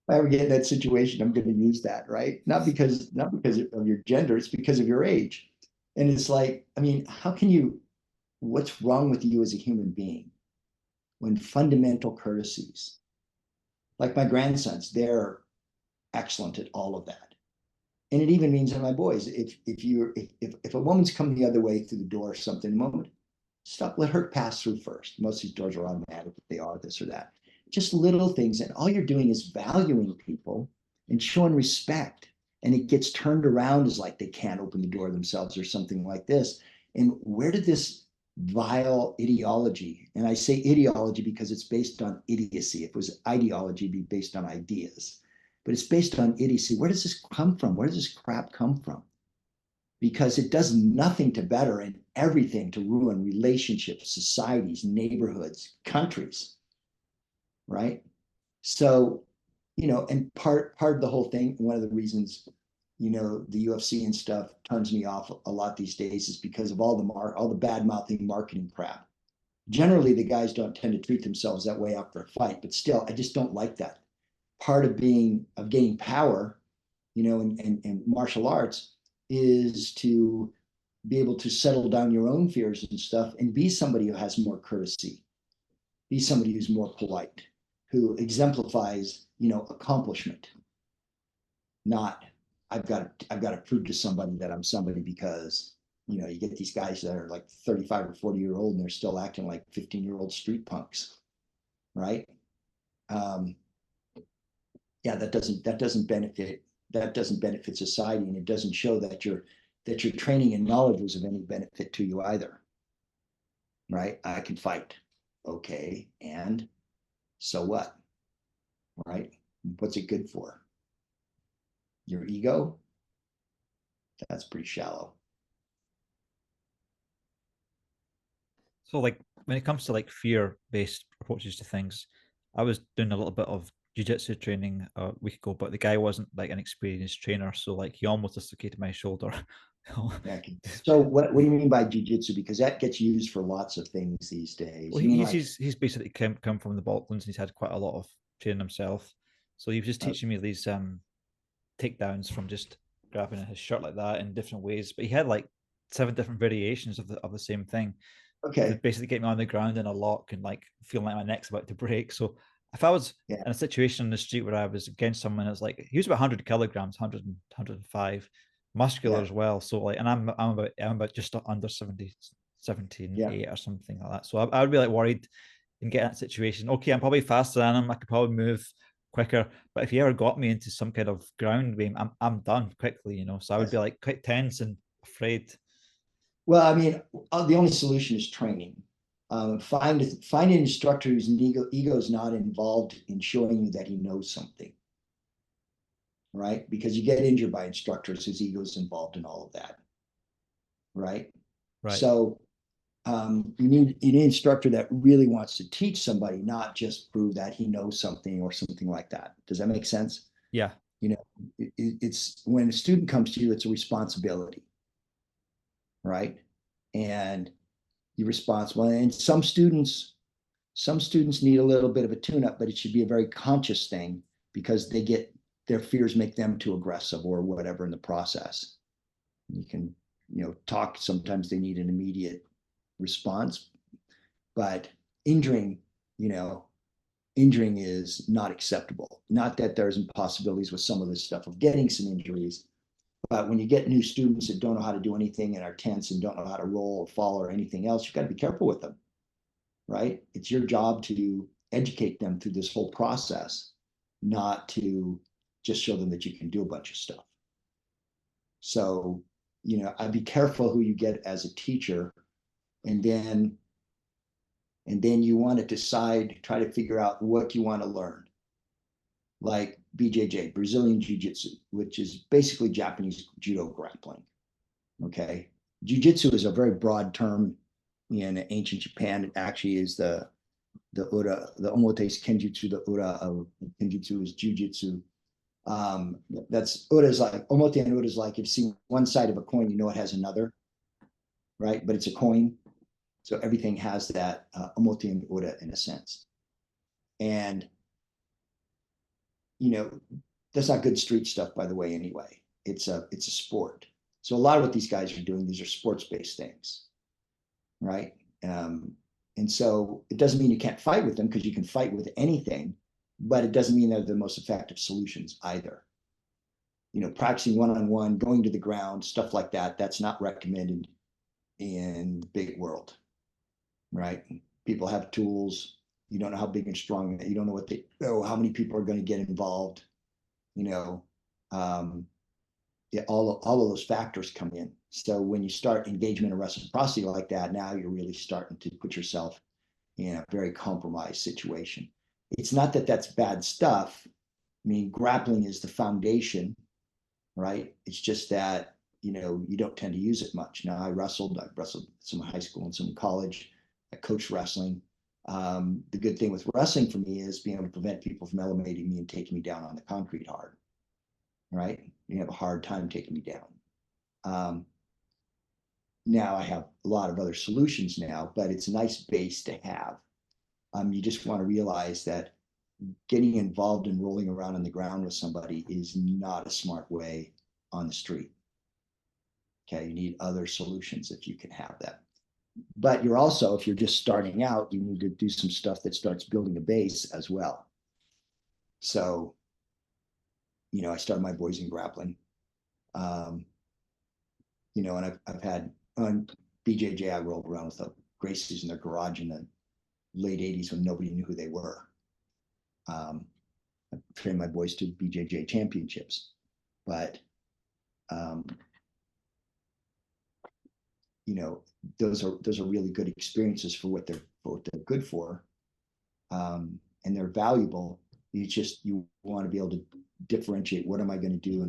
I ever get in that situation, I'm going to use that, right? Not because of your gender, it's because of your age. And it's like, I mean, how can you? What's wrong with you as a human being when fundamental courtesies, like my grandsons, they're excellent at all of that. And it even means that my boys, if a woman's coming the other way through the door or something, moment, stop, let her pass through first. Most of these doors are automatic if they are this or that. Just little things, and all you're doing is valuing people and showing respect. And it gets turned around as like they can't open the door themselves or something like this. And where did this vile ideology, and I say ideology because it's based on idiocy. If it was ideology, it'd be based on ideas, but it's based on idiocy. Where does this come from? Where does this crap come from? Because it does nothing to better and everything to ruin relationships, societies, neighborhoods, countries, right? So, and part of the whole thing, one of the reasons, the UFC and stuff turns me off a lot these days is because of all the bad mouthing marketing crap. Generally, the guys don't tend to treat themselves that way after a fight, but still, I just don't like that. Part of gaining power, in martial arts is to be able to settle down your own fears and stuff and be somebody who has more courtesy, be somebody who's more polite, who exemplifies, accomplishment, not I've got to prove to somebody that I'm somebody because you get these guys that are like 35 or 40-year-old and they're still acting like 15-year-old street punks, right? Um, yeah, that doesn't benefit society, and it doesn't show that your training and knowledge was of any benefit to you either, right? I can fight, okay, and so what, right? What's it good for? Your ego? That's pretty shallow. So like when it comes to like fear-based approaches to things, I was doing a little bit of jiu-jitsu training a week ago, but the guy wasn't like an experienced trainer, so like he almost dislocated my shoulder. Yeah. So what do you mean by jujitsu? Because that gets used for lots of things these days. Well, You mean he's like, he's, he's basically come from the Balkans and he's had quite a lot of training himself. So he was just teaching me these takedowns from just grabbing his shirt like that in different ways. But he had like 7 different variations of the same thing to okay, basically get me on the ground in a lock and like feeling like my neck's about to break. So if I was yeah, in a situation in the street where I was against someone that's like he was about 100 kilograms, 105, muscular yeah, as well. So like, and I'm about just under 70, 17, yeah. 8 or something like that. So I would be like worried in getting that situation. Okay, I'm probably faster than him. I could probably move quicker. But if he ever got me into some kind of ground game, I'm done quickly. So I would be Yes. like quite tense and afraid. Well, I mean, the only solution is training. Find an instructor whose ego is not involved in showing you that he knows something, right? Because you get injured by instructors whose ego is involved in all of that, right? Right. So you need an instructor that really wants to teach somebody, not just prove that he knows something or something like that. Does that make sense? Yeah. You know, it's when a student comes to you, it's a responsibility, right? And you're responsible. And some students need a little bit of a tune-up, but it should be a very conscious thing because their fears make them too aggressive or whatever in the process. You can, talk. Sometimes they need an immediate response, but injuring, you know, injuring is not acceptable. Not that there's impossibilities with some of this stuff of getting some injuries, but when you get new students that don't know how to do anything and are tense and don't know how to roll or fall or anything else, you've got to be careful with them, right? It's your job to educate them through this whole process, not to just show them that you can do a bunch of stuff. So, I'd be careful who you get as a teacher, and then you want to decide, try to figure out what you want to learn. Like BJJ, Brazilian Jiu-Jitsu, which is basically Japanese judo grappling. Okay. Jiu-Jitsu is a very broad term in ancient Japan. It actually is the ura, the omote is kenjutsu, the ura of kenjutsu is jiu-jitsu. That's ura is like, omote and ura is like, if you see one side of a coin, you know it has another, right? But it's a coin. So everything has that omote and ura in a sense. And, that's not good street stuff, by the way, anyway. It's a sport. So a lot of what these guys are doing, these are sports-based things, right? And so it doesn't mean you can't fight with them, because you can fight with anything, but it doesn't mean they're the most effective solutions either. Practicing one-on-one, going to the ground, stuff like that, that's not recommended in the big world, right? People have tools. You don't know how big and strong, you don't know how many people are going to get involved. Yeah, all of those factors come in. So when you start engagement and reciprocity like that, now you're really starting to put yourself in a very compromised situation. It's not that that's bad stuff. I mean, grappling is the foundation, right? It's just that, you don't tend to use it much. Now, I wrestled some in high school and some in college. I coached wrestling. The good thing with wrestling for me is being able to prevent people from elevating me and taking me down on the concrete hard, right? You have a hard time taking me down. Now I have a lot of other solutions now, but it's a nice base to have. You just want to realize that getting involved in rolling around on the ground with somebody is not a smart way on the street. Okay, you need other solutions if you can have that. But you're also, if you're just starting out, you need to do some stuff that starts building a base as well. So, I started my boys in grappling. And I've had on BJJ, I rolled around with the Gracies in their garage in the late 80s when nobody knew who they were. I trained my boys to BJJ championships, but those are really good experiences for what they're good for, and they're valuable. You want to be able to differentiate, what am I going to do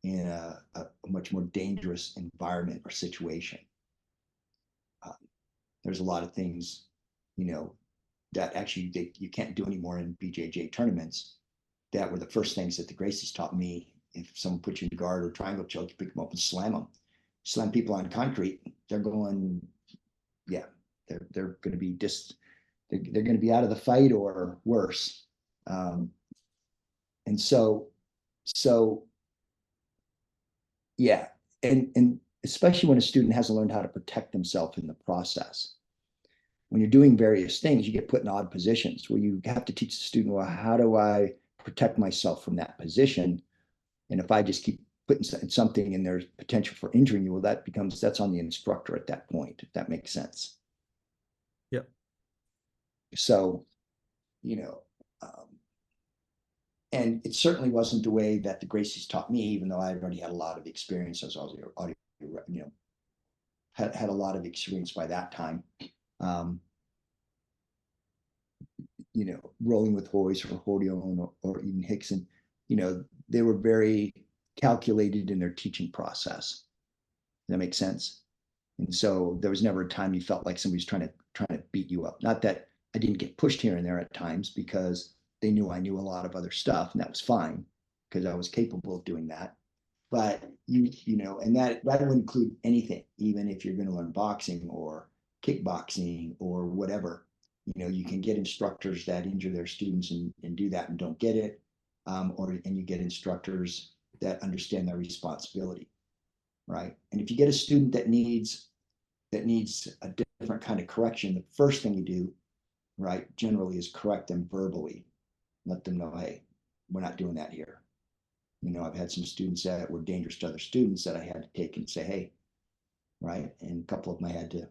in a much more dangerous environment or situation. There's a lot of things, that actually you can't do anymore in BJJ tournaments. That were the first things that the Gracies taught me. If someone puts you in guard or triangle choke, you pick them up and slam them. Slam people on concrete, they're going, yeah, they're going to be they're going to be out of the fight or worse. And so yeah, and especially when a student hasn't learned how to protect themselves in the process. When you're doing various things, you get put in odd positions where you have to teach the student, well, how do I protect myself from that position? And if I just keep putting something and there's potential for injuring you, well, that's on the instructor at that point, if that makes sense. Yep. So, and it certainly wasn't the way that the Gracies taught me, even though I already had a lot of experience as audio, had a lot of experience by that time. Rolling with Hoyes or Hodion or even Hickson, they were very calculated in their teaching process. Does that make sense? And so there was never a time you felt like somebody's trying to beat you up. Not that I didn't get pushed here and there at times, because they knew I knew a lot of other stuff, and that was fine because I was capable of doing that. But and that would include anything, even if you're going to learn boxing or kickboxing or whatever. You can get instructors that injure their students and do that and don't get it, and you get instructors that understand their responsibility, right? And if you get a student that needs a different kind of correction, the first thing you do, right, generally is correct them verbally, let them know, hey, we're not doing that here. I've had some students that were dangerous to other students that I had to take and say, hey, right, and a couple of them I had to.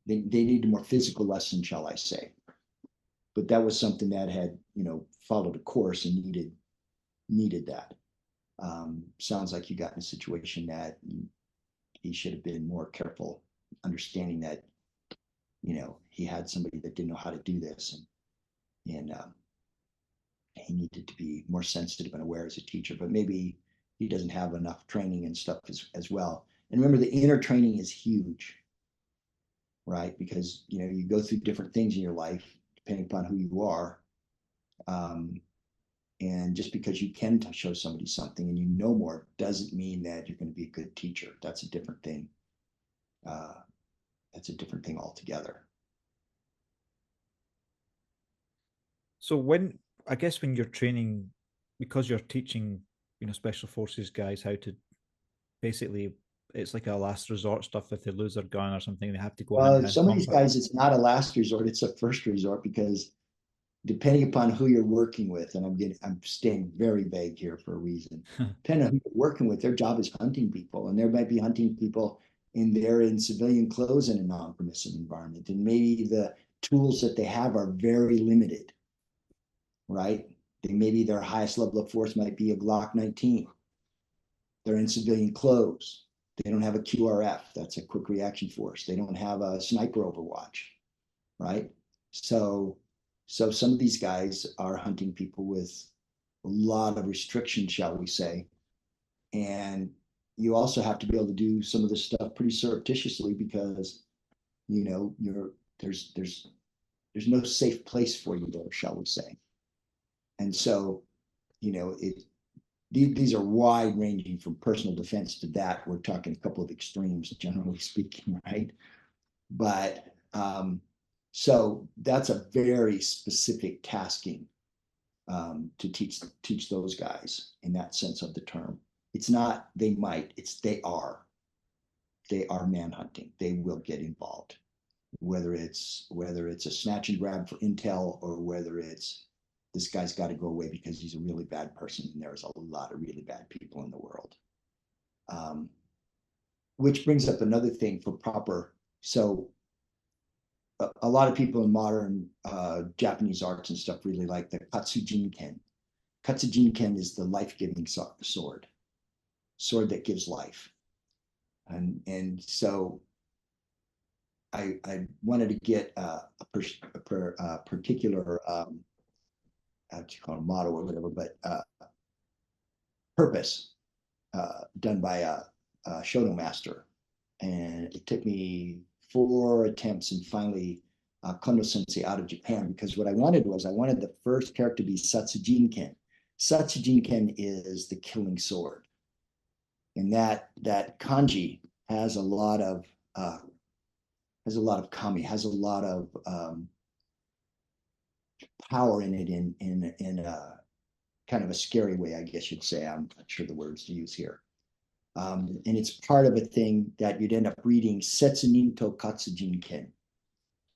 They need a more physical lesson, shall I say. but that was something that had, followed a course and needed that. Sounds like you got in a situation that he should have been more careful, understanding that, he had somebody that didn't know how to do this, and he needed to be more sensitive and aware as a teacher, but maybe he doesn't have enough training and stuff as well. And remember, the inner training is huge, right? Because, you go through different things in your life, depending upon who you are. And just because you can show somebody something and you know more doesn't mean that you're going to be a good teacher. That's a different thing. That's a different thing altogether. So I guess when you're training, because you're teaching, special forces guys how to basically, it's like a last resort stuff. If they lose their gun or something, they have to go hand-to-hand Some of these combat. guys, it's not a last resort; it's a first resort, because depending upon who you're working with, and I'm staying very vague here for a reason. Depending on who you're working with, their job is hunting people, and they might be hunting people they're in civilian clothes in a non-permissive environment, and maybe the tools that they have are very limited, right? Maybe their highest level of force might be a Glock 19. They're in civilian clothes. They don't have a QRF. That's a quick reaction force. They don't have a sniper overwatch, right? So some of these guys are hunting people with a lot of restrictions, shall we say. And you also have to be able to do some of this stuff pretty surreptitiously, because, there's no safe place for you there, shall we say. And so, these are wide ranging from personal defense to that. We're talking a couple of extremes, generally speaking, right? But so that's a very specific tasking to teach those guys in that sense of the term. It's not they might, it's they are. They are manhunting. They will get involved, whether it's a snatch and grab for intel, or whether it's this guy's got to go away because he's a really bad person, and there's a lot of really bad people in the world. Which brings up another thing for proper. So a lot of people in modern Japanese arts and stuff really like the Katsujinken. Katsujinken is the life-giving sword that gives life. And so I wanted to get a particular what you call a motto or whatever, but purpose done by a shodo master. And it took me 4 attempts, and finally Kondo Sensei out of Japan, because what I wanted the first character to be Satsujinken. Satsujinken is the killing sword. And that kanji has a lot of kami, has a lot of power in it, in a kind of a scary way, I guess you'd say. I'm not sure the words to use here. And it's part of a thing that you'd end up reading Setsunin to Katsujinken.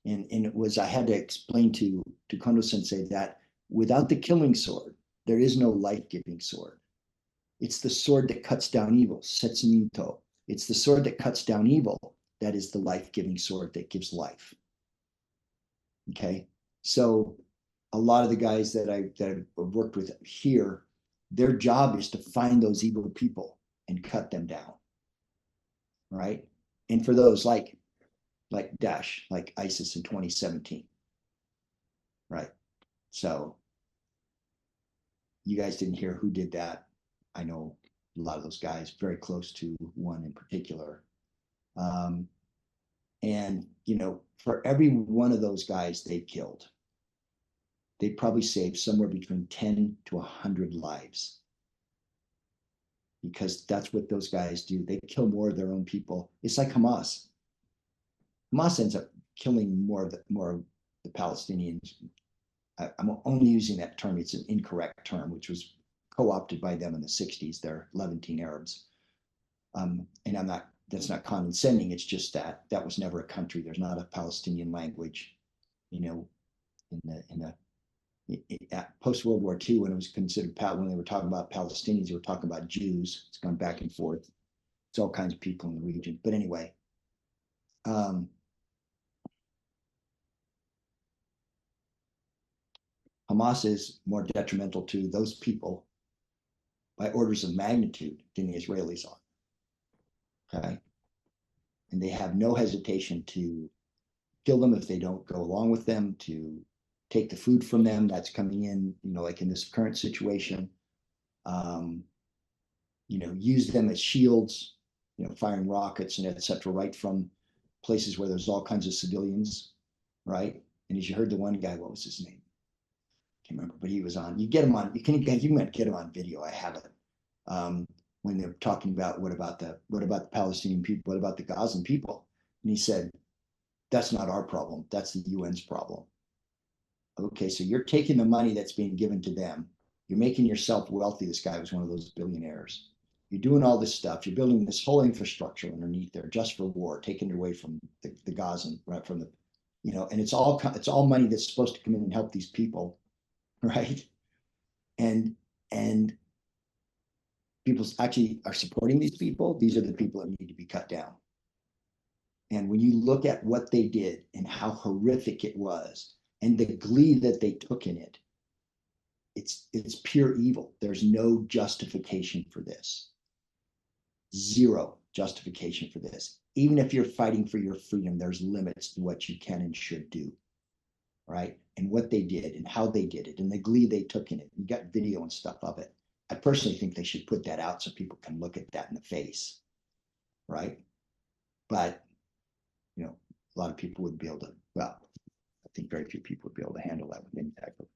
And it was, I had to explain to Kondo Sensei that without the killing sword, there is no life-giving sword. It's the sword that cuts down evil, Setsunin to. It's the sword that cuts down evil that is the life-giving sword that gives life. Okay, so a lot of the guys that I've worked with here, their job is to find those evil people and cut them down, right? And for those like Daesh, like ISIS in 2017, right? So you guys didn't hear who did that. I know a lot of those guys, very close to one in particular. And, for every one of those guys they killed, they probably saved somewhere between 10 to 100 lives, because that's what those guys do. They kill more of their own people. It's like Hamas. Hamas ends up killing more of the Palestinians. I'm only using that term. It's an incorrect term, which was co-opted by them in the 60s. They're Levantine Arabs. And that's not condescending. It's just that was never a country. There's not a Palestinian language, in the post World War II, when it was considered, when they were talking about Palestinians, they were talking about Jews. It's gone back and forth. It's all kinds of people in the region. But anyway, Hamas is more detrimental to those people by orders of magnitude than the Israelis are. Okay. And they have no hesitation to kill them if they don't go along with them, to take the food from them that's coming in, like in this current situation, use them as shields, firing rockets and etc. right from places where there's all kinds of civilians, right? And as you heard the one guy, what was his name? I can't remember, but he was on. You get him on. You might get him on video. I have it. When they're talking about what about the Palestinian people? What about the Gazan people? And he said, that's not our problem. That's the UN's problem. Okay, so you're taking the money that's being given to them. You're making yourself wealthy. This guy was one of those billionaires. You're doing all this stuff. You're building this whole infrastructure underneath there just for war, taking it away from the Gazan, right? From the, and it's all money that's supposed to come in and help these people, right? And people actually are supporting these people. These are the people that need to be cut down. And when you look at what they did and how horrific it was, and the glee that they took in it, it's pure evil. There's no justification for this. Zero justification for this. Even if you're fighting for your freedom, there's limits to what you can and should do, right? And what they did and how they did it and the glee they took in it. You got video and stuff of it. I personally think they should put that out so people can look at that in the face, right? But, a lot of people would be able to, well, I think very few people would be able to handle that with any type of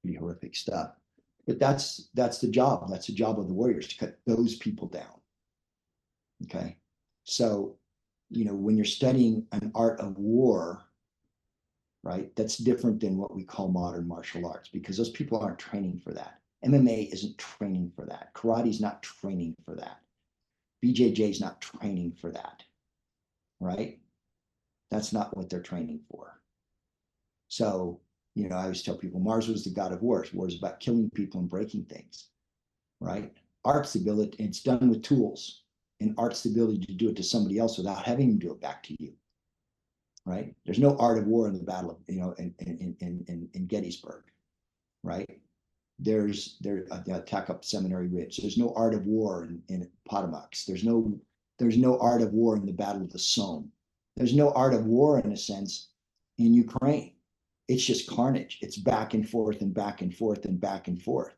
pretty horrific stuff. But that's the job. That's the job of the warriors, to cut those people down. Okay. So, when you're studying an art of war, right, that's different than what we call modern martial arts, because those people aren't training for that. MMA isn't training for that. Karate's not training for that. BJJ is not training for that, right? That's not what they're training for. So, I always tell people Mars was the god of war. War is about killing people and breaking things, right? Art's the ability, it's done with tools, and art's the ability to do it to somebody else without having them do it back to you, right? There's no art of war in the battle of, in Gettysburg, right? There's the attack up Seminary Ridge. There's no art of war in Potomac. There's no art of war in the Battle of the Somme. There's no art of war, in a sense, in Ukraine. It's just carnage. It's back and forth and back and forth and back and forth,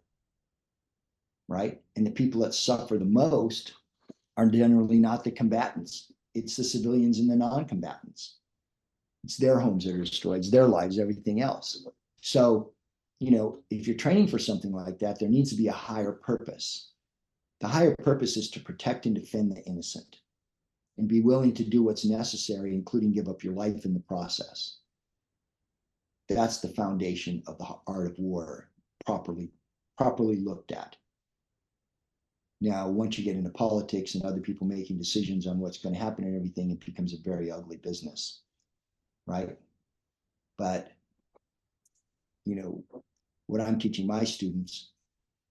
right? And the people that suffer the most are generally not the combatants. It's the civilians and the non-combatants. It's their homes that are destroyed. It's their lives, everything else. So, if you're training for something like that, there needs to be a higher purpose. The higher purpose is to protect and defend the innocent and be willing to do what's necessary, including give up your life in the process. That's the foundation of the art of war, properly looked at. Now, once you get into politics and other people making decisions on what's going to happen and everything, it becomes a very ugly business, right? But, what I'm teaching my students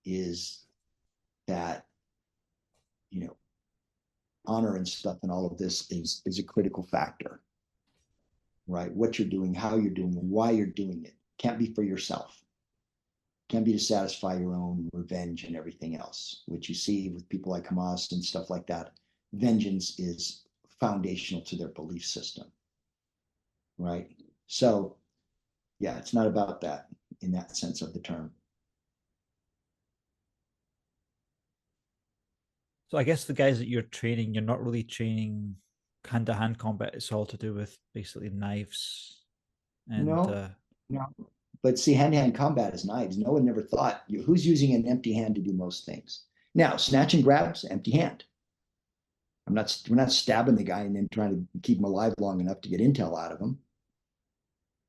is that, honor and stuff and all of this is a critical factor, right? What you're doing, how you're doing, why you're doing it. Can't be for yourself. Can't be to satisfy your own revenge and everything else, which you see with people like Hamas and stuff like that. Vengeance is foundational to their belief system, right? So, yeah, it's not about that in that sense of the term. So I guess the guys that you're training, you're not really training hand-to-hand combat. It's all to do with basically knives and No. But see, hand-to-hand combat is knives. No one never thought, who's using an empty hand to do most things? Now, snatch and grabs, empty hand. We're not stabbing the guy and then trying to keep him alive long enough to get intel out of him.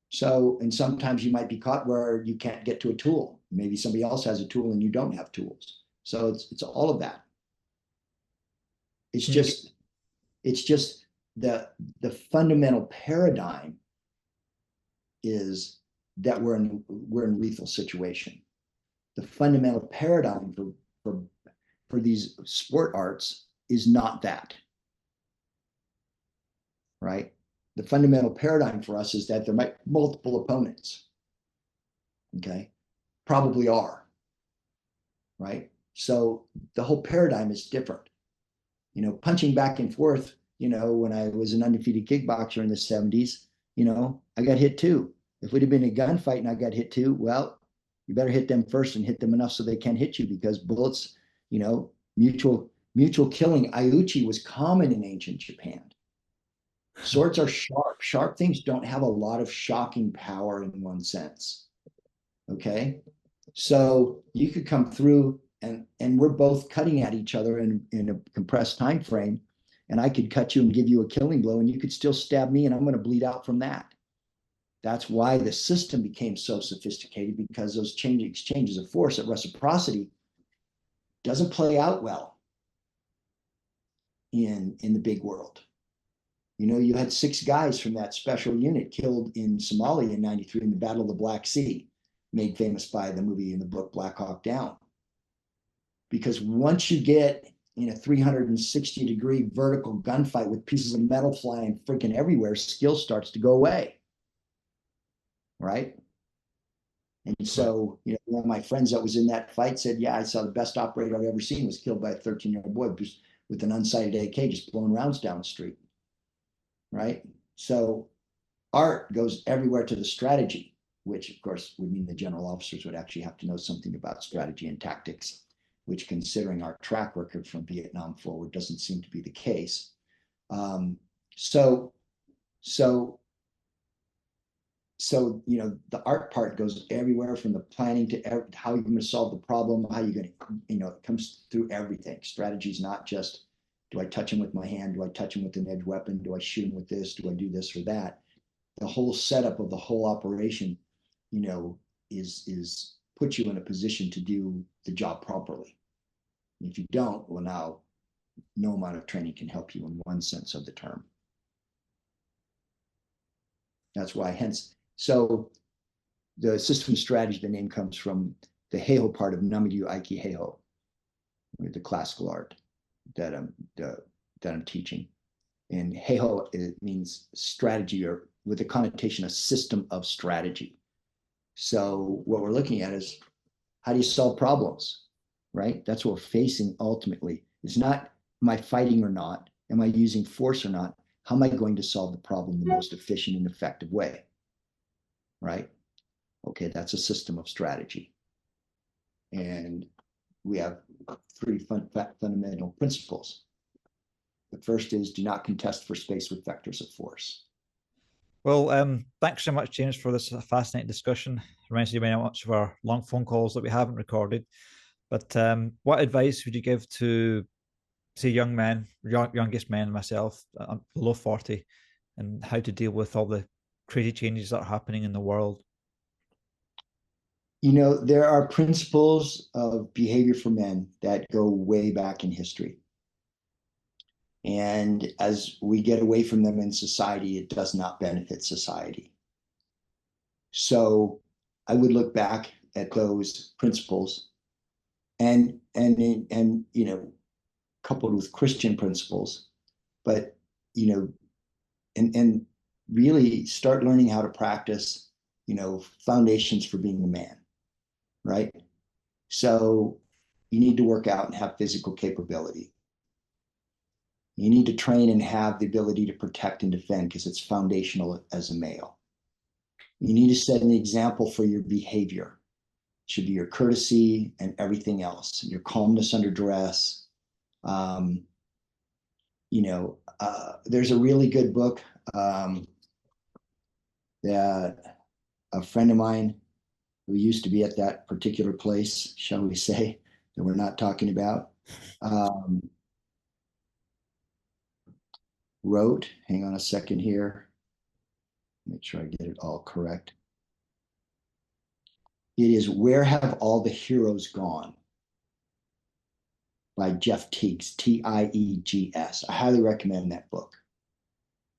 So, and sometimes you might be caught where you can't get to a tool. Maybe somebody else has a tool and you don't have tools. So it's all of that. It's just the fundamental paradigm is that we're in lethal situation. The fundamental paradigm for these sport arts is not that, right? The fundamental paradigm for us is that there might be multiple opponents, okay? probably are, right? So the whole paradigm is different. Punching back and forth, when I was an undefeated kickboxer in the 70s, I got hit too. If we'd have been a gunfight and I got hit too, well, you better hit them first and hit them enough so they can't hit you, because bullets, mutual killing, Iuchi, was common in ancient Japan. Swords are sharp. Sharp things don't have a lot of shocking power in one sense. Okay. So you could come through and we're both cutting at each other in a compressed time frame. And I could cut you and give you a killing blow, and you could still stab me, and I'm going to bleed out from that. That's why the system became so sophisticated, because those exchanges of force at reciprocity doesn't play out well in the big world. You had 6 guys from that special unit killed in Somalia in 93 in the Battle of the Black Sea, made famous by the movie and the book Black Hawk Down. Because once you get in a 360-degree vertical gunfight with pieces of metal flying freaking everywhere, skill starts to go away, right? And so, one of my friends that was in that fight said, yeah, I saw the best operator I've ever seen was killed by a 13-year-old boy with an unsighted AK just blowing rounds down the street, right? So art goes everywhere to the strategy, which of course would mean the general officers would actually have to know something about strategy and tactics, which, considering our track record from Vietnam forward, doesn't seem to be the case. So the art part goes everywhere, from the planning to how you're going to solve the problem, how you're going to, it comes through everything. Strategy is not just, do I touch him with my hand? Do I touch him with an edge weapon? Do I shoot him with this? Do I do this or that? The whole setup of the whole operation, is put you in a position to do the job properly. If you don't, well, now no amount of training can help you in one sense of the term. That's why, hence, so the system strategy, the name comes from the Heiho part of Namiryu Aiki Heiho, the classical art that I'm teaching. And Heiho, it means strategy, or with the connotation, a system of strategy. So what we're looking at is, how do you solve problems, right? That's what we're facing ultimately. It's not, am I fighting or not? Am I using force or not? How am I going to solve the problem the most efficient and effective way, right? Okay, that's a system of strategy. And we have 3 fundamental principles. The first is, do not contest for space with vectors of force. Well, thanks so much, James, for this fascinating discussion. It reminds me very much of our long phone calls that we haven't recorded. But what advice would you give to, say, young men, youngest men, myself, below 40, and how to deal with all the crazy changes that are happening in the world? There are principles of behavior for men that go way back in history. And as we get away from them in society, it does not benefit society. So I would look back at those principles and coupled with Christian principles, but and really start learning how to practice, foundations for being a man, right? So you need to work out and have physical capability. You need to train and have the ability to protect and defend, because it's foundational as a male. You need to set an example for your behavior. It should be your courtesy and everything else, your calmness under duress. There's a really good book that a friend of mine who used to be at that particular place, shall we say, that we're not talking about, wrote. Hang on a second here. Make sure I get it all correct. It is Where Have All the Heroes Gone? By Jeff Tiegs, Tiegs. I highly recommend that book.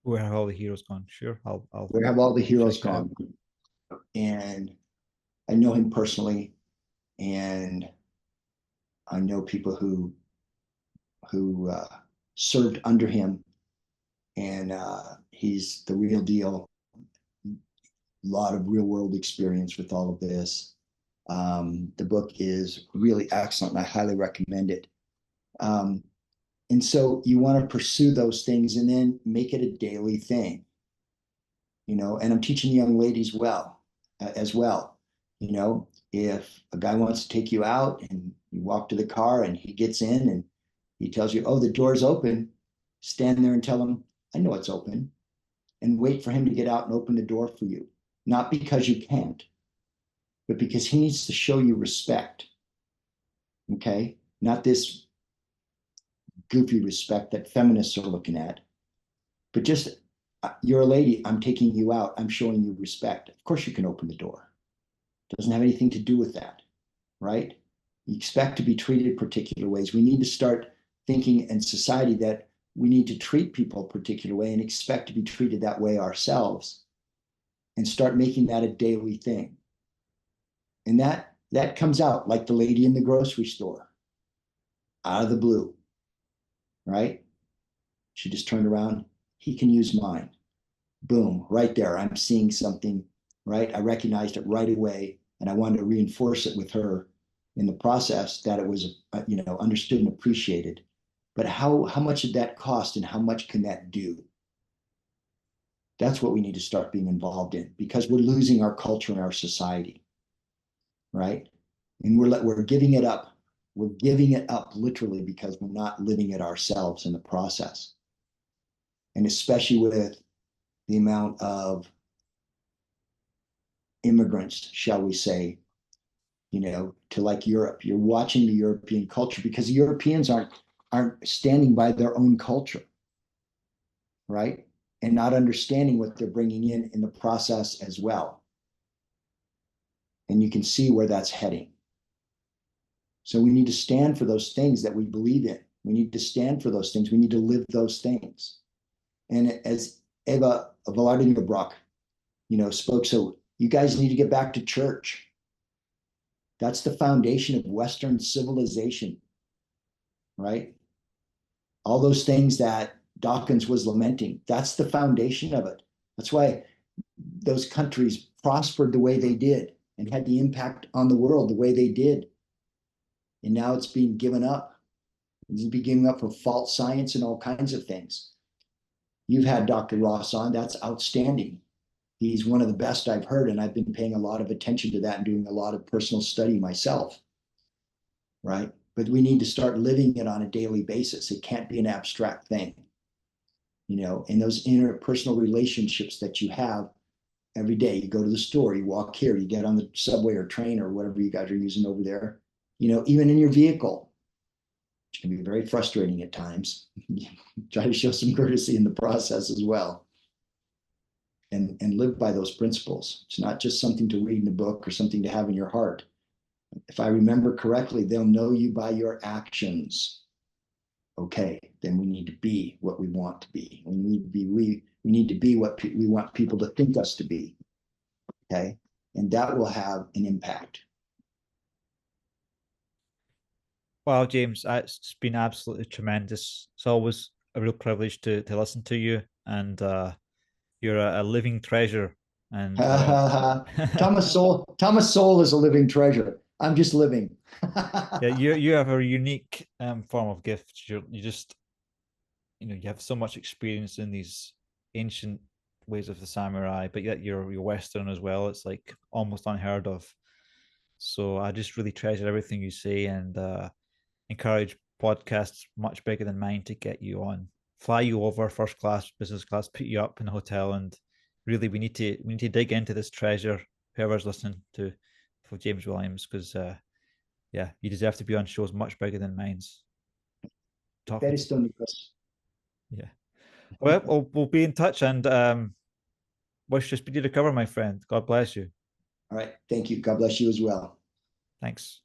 Where have all the heroes gone? Sure, Where Have All the Heroes Gone? And I know him personally, and I know people who served under him, and he's the real deal. A lot of real world experience with all of this. The book is really excellent, and I highly recommend it. And so you want to pursue those things and then make it a daily thing, and I'm teaching young ladies as well. If a guy wants to take you out and you walk to the car and he gets in and he tells you, oh, the door's open, stand there and tell him, I know it's open, and wait for him to get out and open the door for you. Not because you can't, but because he needs to show you respect. Okay. Not this goofy respect that feminists are looking at, but just, you're a lady, I'm taking you out, I'm showing you respect. Of course, you can open the door. It doesn't have anything to do with that, right? You expect to be treated particular ways. We need to start thinking in society that we need to treat people a particular way and expect to be treated that way ourselves, and start making that a daily thing. And that comes out like the lady in the grocery store, out of the blue, right? She just turned around. He can use mine. Boom, right there. I'm seeing something, right? I recognized it right away, and I wanted to reinforce it with her in the process, that it was, understood and appreciated. But how much did that cost, and how much can that do? That's what we need to start being involved in, because we're losing our culture and our society, right? And we're giving it up. We're giving it up literally because we're not living it ourselves in the process. And especially with the amount of immigrants, shall we say, to like Europe. You're watching the European culture because the Europeans aren't standing by their own culture, right? And not understanding what they're bringing in the process as well. And you can see where that's heading. So we need to stand for those things that we believe in. We need to stand for those things. We need to live those things. And as Eva Vladimirbrock, spoke, so you guys need to get back to church. That's the foundation of Western civilization, right? All those things that Dawkins was lamenting, that's the foundation of it. That's why those countries prospered the way they did and had the impact on the world the way they did. And now it's being given up. It's being given up for false science and all kinds of things. You've had Dr. Ross on. That's outstanding. He's one of the best I've heard, and I've been paying a lot of attention to that and doing a lot of personal study myself, right? But we need to start living it on a daily basis. It can't be an abstract thing, and those interpersonal relationships that you have every day. You go to the store, you walk here, you get on the subway or train or whatever you guys are using over there, even in your vehicle, which can be very frustrating at times. Try to show some courtesy in the process as well. And live by those principles. It's not just something to read in a book or something to have in your heart. If I remember correctly, they'll know you by your actions. Okay, then we need to be what we want to be. We need to be what we want people to think us to be. Okay, and that will have an impact. Wow, James, it's been absolutely tremendous. It's always a real privilege to listen to you, and you're a living treasure. And Thomas Sowell is a living treasure. I'm just living. yeah, you have a unique form of gift. You just you have so much experience in these ancient ways of the samurai, but yet you're Western as well. It's like almost unheard of. So I just really treasure everything you say, and encourage podcasts much bigger than mine to get you on, fly you over first class, business class, put you up in a hotel, and really we need to dig into this treasure. Whoever's listening to for James Williams, because yeah, you deserve to be on shows much bigger than mine's. Very still, Nikos. Yeah. Well, we'll be in touch, and wish you speedy recovery, my friend. God bless you. All right. Thank you. God bless you as well. Thanks.